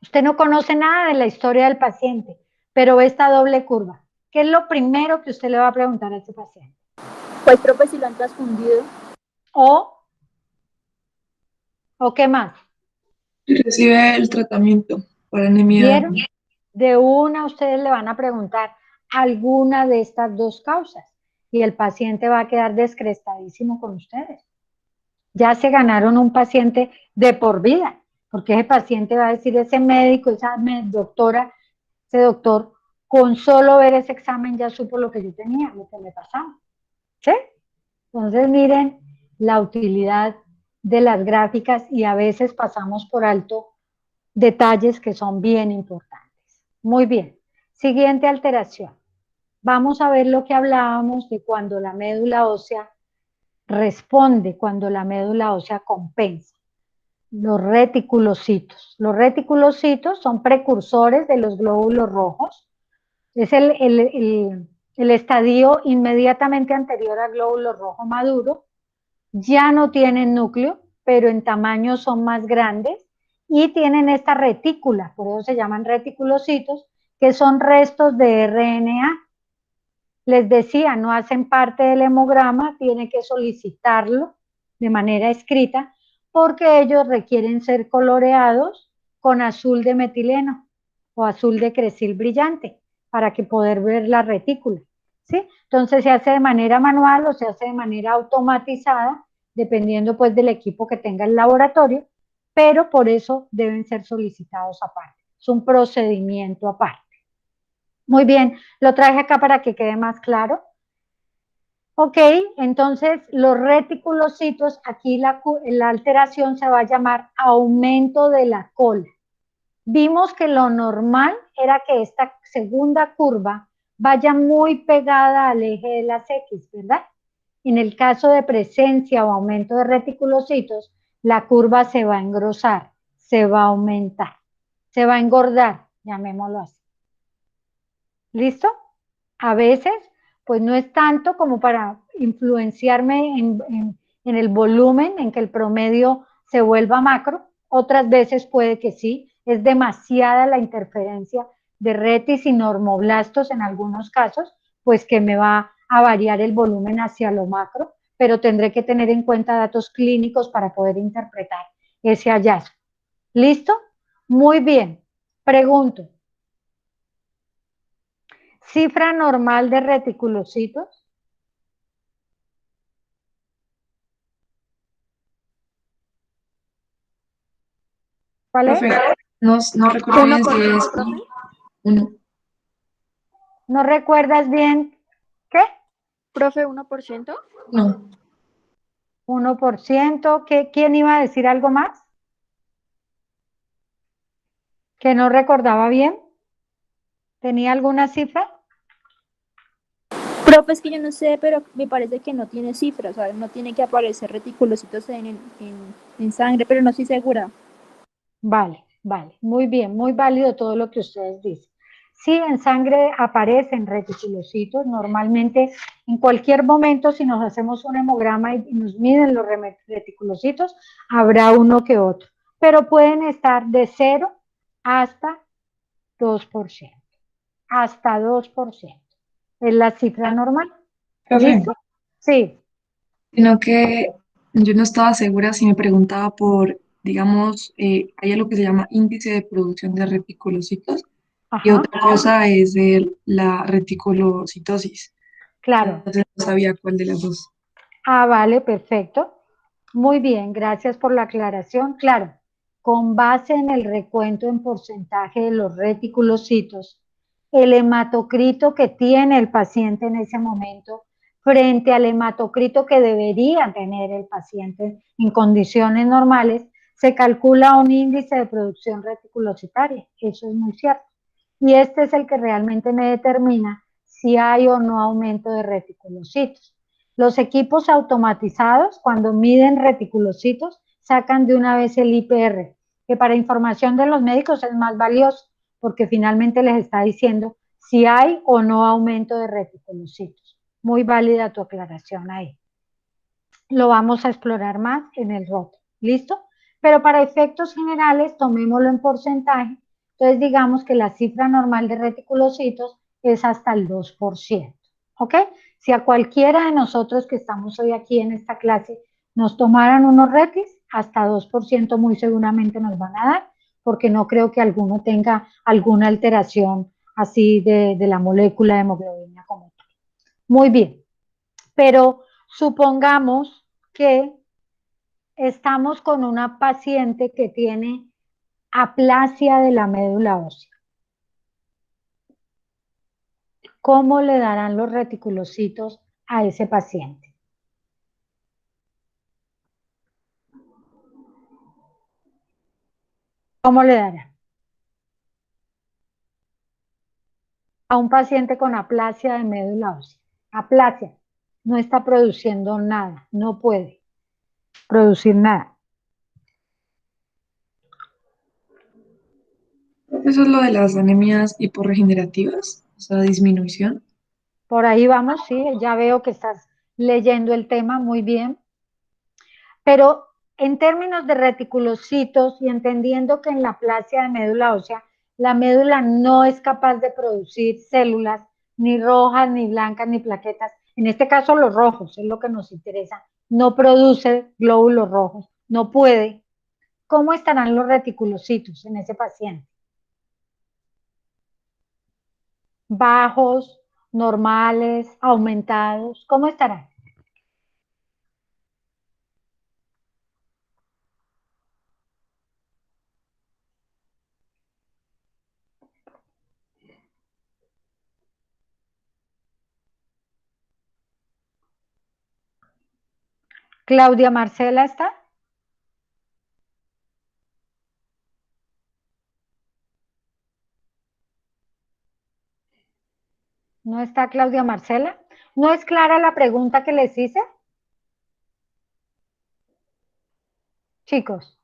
Usted no conoce nada de la historia del paciente, pero ve esta doble curva. ¿Qué es lo primero que usted le va a preguntar a ese paciente? Pues, profe, si lo han transfundido. ¿O qué más? Recibe el tratamiento para anemia. ¿Vieron? De una ustedes le van a preguntar alguna de estas dos causas y el paciente va a quedar descrestadísimo con ustedes. Ya se ganaron un paciente de por vida, porque ese paciente va a decir, ese médico, esa doctora, ese doctor, con solo ver ese examen ya supo lo que yo tenía, lo que me pasaba. ¿Sí? Entonces miren la utilidad de las gráficas y a veces pasamos por alto detalles que son bien importantes. Muy bien. Siguiente alteración. Vamos a ver lo que hablábamos de cuando la médula ósea responde, cuando la médula ósea compensa. Los reticulocitos. Los reticulocitos son precursores de los glóbulos rojos. Es el estadio inmediatamente anterior al glóbulo rojo maduro. Ya no tienen núcleo, pero en tamaño son más grandes y tienen esta retícula, por eso se llaman reticulocitos, que son restos de RNA. Les decía, no hacen parte del hemograma, tiene que solicitarlo de manera escrita, porque ellos requieren ser coloreados con azul de metileno o azul de cresil brillante para que poder ver la retícula, ¿sí? Entonces se hace de manera manual o se hace de manera automatizada, dependiendo pues del equipo que tenga el laboratorio, pero por eso deben ser solicitados aparte. Es un procedimiento aparte. Muy bien, lo traje acá para que quede más claro. Ok, entonces los reticulocitos, aquí la alteración se va a llamar aumento de la cola. Vimos que lo normal era que esta segunda curva vaya muy pegada al eje de las X, ¿verdad? En el caso de presencia o aumento de reticulocitos, la curva se va a engrosar, se va a aumentar, se va a engordar, llamémoslo así. ¿Listo? A veces, pues no es tanto como para influenciarme en el volumen, en que el promedio se vuelva macro. Otras veces puede que sí, es demasiada la interferencia de retis y normoblastos en algunos casos, pues que me va a variar el volumen hacia lo macro, pero tendré que tener en cuenta datos clínicos para poder interpretar ese hallazgo. ¿Listo? Muy bien. Pregunto. Cifra normal de reticulocitos. ¿Cuál es? No recuerdo bien si es 1. ¿No recuerdas bien qué? Profe, 1%. No. 1%. ¿Quién iba a decir algo más? ¿Que no recordaba bien? ¿Tenía alguna cifra? Profe, es que yo no sé, pero me parece que no tiene cifras, o sea, no tiene que aparecer reticulocitos en sangre, pero no estoy segura. Vale, vale. Muy bien, muy válido todo lo que ustedes dicen. Sí, en sangre aparecen reticulocitos. Normalmente, en cualquier momento, si nos hacemos un hemograma y nos miden los reticulocitos, habrá uno que otro. Pero pueden estar de 0 hasta 2%. Hasta 2%. Es la cifra normal. Profe, ¿Listo? Sí. sino que yo no estaba segura si me preguntaba por, digamos, hay algo que se llama índice de producción de reticulocitos y Ajá. otra cosa es la reticulocitosis. Claro. Entonces no sabía cuál de las dos. Ah, vale, perfecto. Muy bien, gracias por la aclaración. Claro, con base en el recuento en porcentaje de los reticulocitos, el hematocrito que tiene el paciente en ese momento frente al hematocrito que debería tener el paciente en condiciones normales, se calcula un índice de producción reticulocitaria. Eso es muy cierto. Y este es el que realmente me determina si hay o no aumento de reticulocitos. Los equipos automatizados, cuando miden reticulocitos, sacan de una vez el IPR, que para información de los médicos es más valioso, porque finalmente les está diciendo si hay o no aumento de reticulocitos. Muy válida tu aclaración ahí. Lo vamos a explorar más en el ROT. ¿Listo? Pero para efectos generales, tomémoslo en porcentaje. Entonces, digamos que la cifra normal de reticulocitos es hasta el 2%. ¿Ok? Si a cualquiera de nosotros que estamos hoy aquí en esta clase nos tomaran unos retis, hasta 2% muy seguramente nos van a dar, porque no creo que alguno tenga alguna alteración así de la molécula de hemoglobina como tal. Muy bien, pero supongamos que estamos con una paciente que tiene aplasia de la médula ósea. ¿Cómo le darán los reticulocitos a ese paciente? ¿Cómo le darán? A un paciente con aplasia de médula ósea. Aplasia. No está produciendo nada. No puede producir nada. Eso es lo de las anemias hiporregenerativas, o sea, disminución. Por ahí vamos, sí. Ya veo que estás leyendo el tema muy bien. Pero en términos de reticulocitos y entendiendo que en la aplasia de médula ósea, la médula no es capaz de producir células ni rojas, ni blancas, ni plaquetas. En este caso los rojos es lo que nos interesa. No produce glóbulos rojos, no puede. ¿Cómo estarán los reticulocitos en ese paciente? ¿Bajos, normales, aumentados? ¿Cómo estarán? ¿Claudia Marcela está? ¿No está Claudia Marcela? ¿No es clara la pregunta que les hice? Chicos.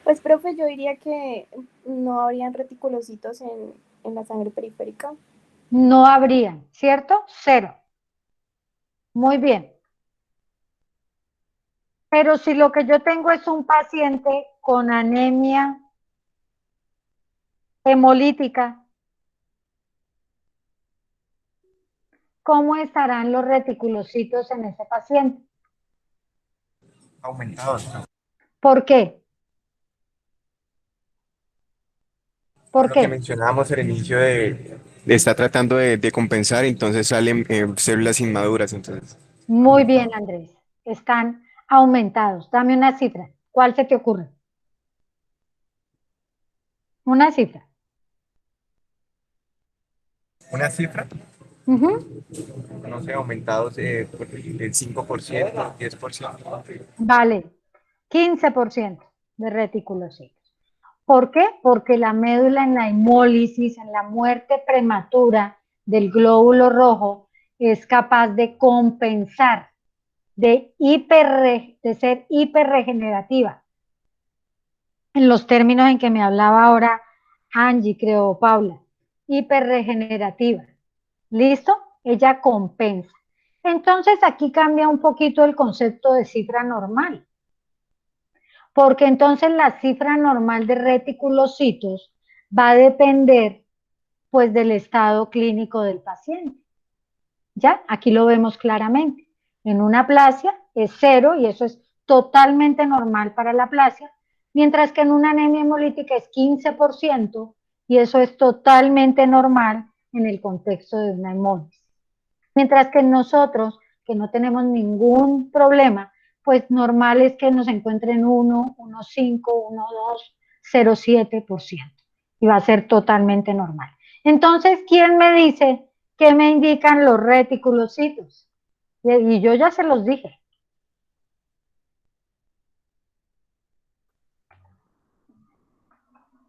Pues, profe, yo diría que no habrían reticulocitos en la sangre periférica. No habrían, ¿cierto? 0. Muy bien. Pero si lo que yo tengo es un paciente con anemia hemolítica, ¿cómo estarán los reticulocitos en ese paciente? Aumentados. ¿Por qué? ¿Por Lo que qué? mencionábamos al inicio está tratando de compensar, entonces salen células inmaduras, entonces. Muy bien, Andrés. Están aumentados. Dame una cifra. ¿Cuál se te ocurre? Una cifra. ¿Una cifra? Ujú. No sé, aumentados del 5%, 10%. Vale. 15% de reticulocitos. ¿Por qué? Porque la médula en la hemólisis, en la muerte prematura del glóbulo rojo, es capaz de compensar, de ser hiperregenerativa. En los términos en que me hablaba ahora Angie, creo, Paula. Hiperregenerativa. ¿Listo? Ella compensa. Entonces aquí cambia un poquito el concepto de cifra normal, porque entonces la cifra normal de reticulocitos va a depender pues del estado clínico del paciente. ¿Ya? Aquí lo vemos claramente. En una aplasia es 0 y eso es totalmente normal para la aplasia, mientras que en una anemia hemolítica es 15% y eso es totalmente normal en el contexto de una hemólisis. Mientras que nosotros, que no tenemos ningún problema, pues normal es que nos encuentren 1, 1,5, 1,2, 0,7% y va a ser totalmente normal. Entonces, ¿quién me dice qué me indican los reticulocitos? Y yo ya se los dije.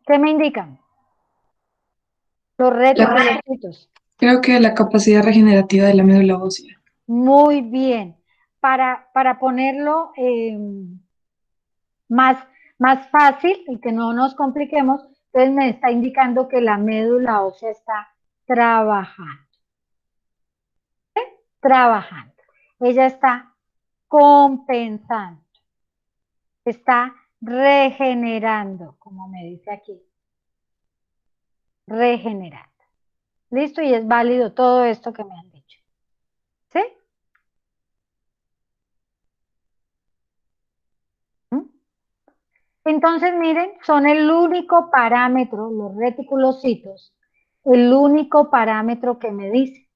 ¿Qué me indican? Los reticulocitos. Creo que la capacidad regenerativa de la médula ósea. Muy bien. Para ponerlo más, más fácil y que no nos compliquemos, entonces me está indicando que la médula ósea está trabajando. Trabajando. Ella está compensando. Está regenerando, como me dice aquí. Regenerando. ¿Listo? Y es válido todo esto que me han dicho. ¿Sí? Entonces, miren, son el único parámetro, los reticulocitos, el único parámetro que me dice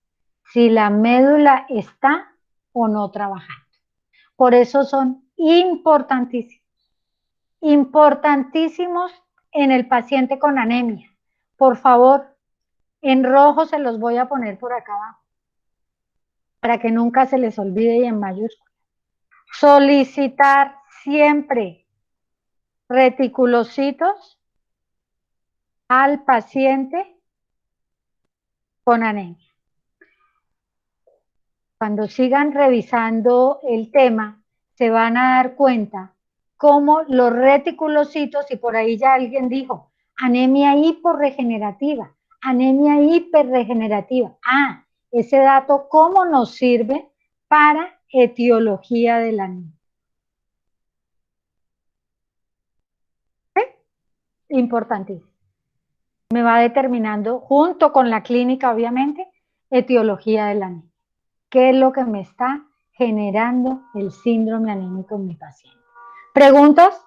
si la médula está o no trabajando. Por eso son importantísimos, importantísimos en el paciente con anemia. Por favor, en rojo se los voy a poner por acá abajo, para que nunca se les olvide y en mayúscula. Solicitar siempre reticulocitos al paciente con anemia. Cuando sigan revisando el tema, se van a dar cuenta cómo los reticulocitos, y por ahí ya alguien dijo, anemia hiporregenerativa, anemia hiperregenerativa. Ah, ese dato, ¿cómo nos sirve para etiología de la anemia? ¿Sí? Importantísimo. Me va determinando, junto con la clínica, obviamente, etiología de la anemia. ¿Qué es lo que me está generando el síndrome anémico en mi paciente? ¿Preguntas?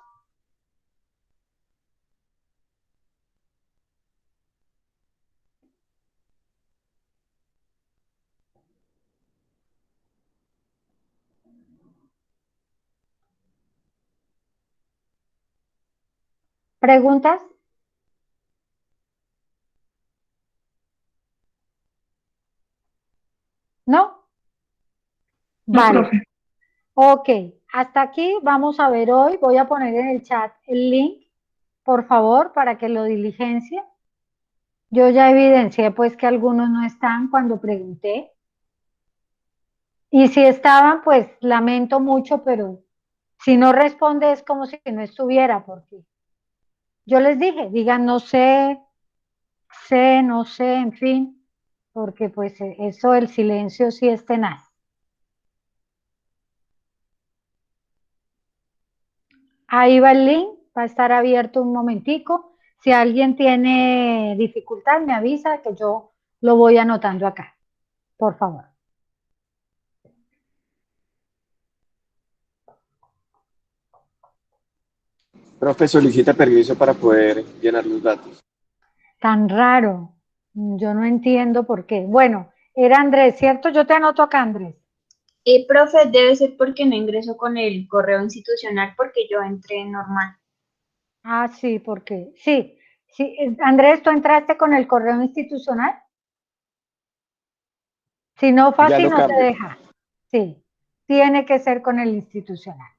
¿Preguntas? ¿No? No, Vale. profe. Ok, hasta aquí vamos a ver hoy. Voy a poner en el chat el link, por favor, para que lo diligencie. Yo ya evidencié pues que algunos no están cuando pregunté. Y si estaban, pues lamento mucho, pero si no responde es como si no estuviera, porque yo les dije, digan no sé, sé, no sé, en fin, porque pues eso del silencio sí es tenaz. Ahí va el link, va a estar abierto un momentico. Si alguien tiene dificultad, me avisa que yo lo voy anotando acá, por favor. Profe, solicita permiso para poder llenar los datos. Tan raro, yo no entiendo por qué. Bueno, era Andrés, ¿cierto? Yo te anoto acá, Andrés. Profe, debe ser porque no ingreso con el correo institucional porque yo entré normal. Ah, sí, porque sí, sí. Andrés, ¿tú entraste con el correo institucional? Si no, Ya fácil lo no te cambio. deja. Sí, tiene que ser con el institucional.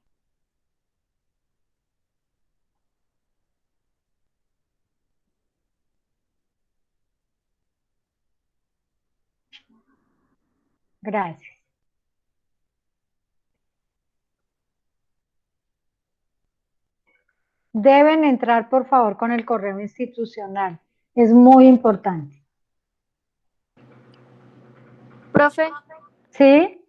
Gracias. Deben entrar, por favor, con el correo institucional. Es muy importante. Profe, ¿Sí,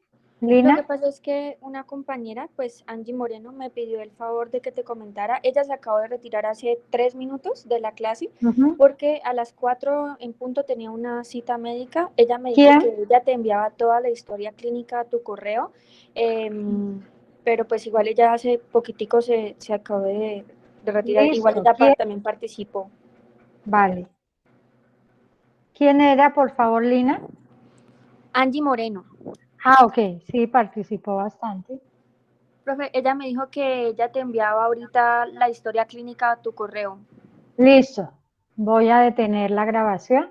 lo que Lina? pasa es que una compañera, pues Angie Moreno, me pidió el favor de que te comentara. Ella se acabó de retirar hace 3 minutos de la clase Ujú. porque a las 4 en punto tenía una cita médica. Ella me dijo ¿Quién? que ella te enviaba toda la historia clínica a tu correo, pero pues igual ella hace poquitico se acabó de retirar. Igual Listo. ella ¿Quién? también participó. Vale. ¿Quién era, por favor, Lina? Angie Moreno. Ah, ok, sí, participó bastante. Profe, ella me dijo que ella te enviaba ahorita la historia clínica a tu correo. Listo. Voy a detener la grabación.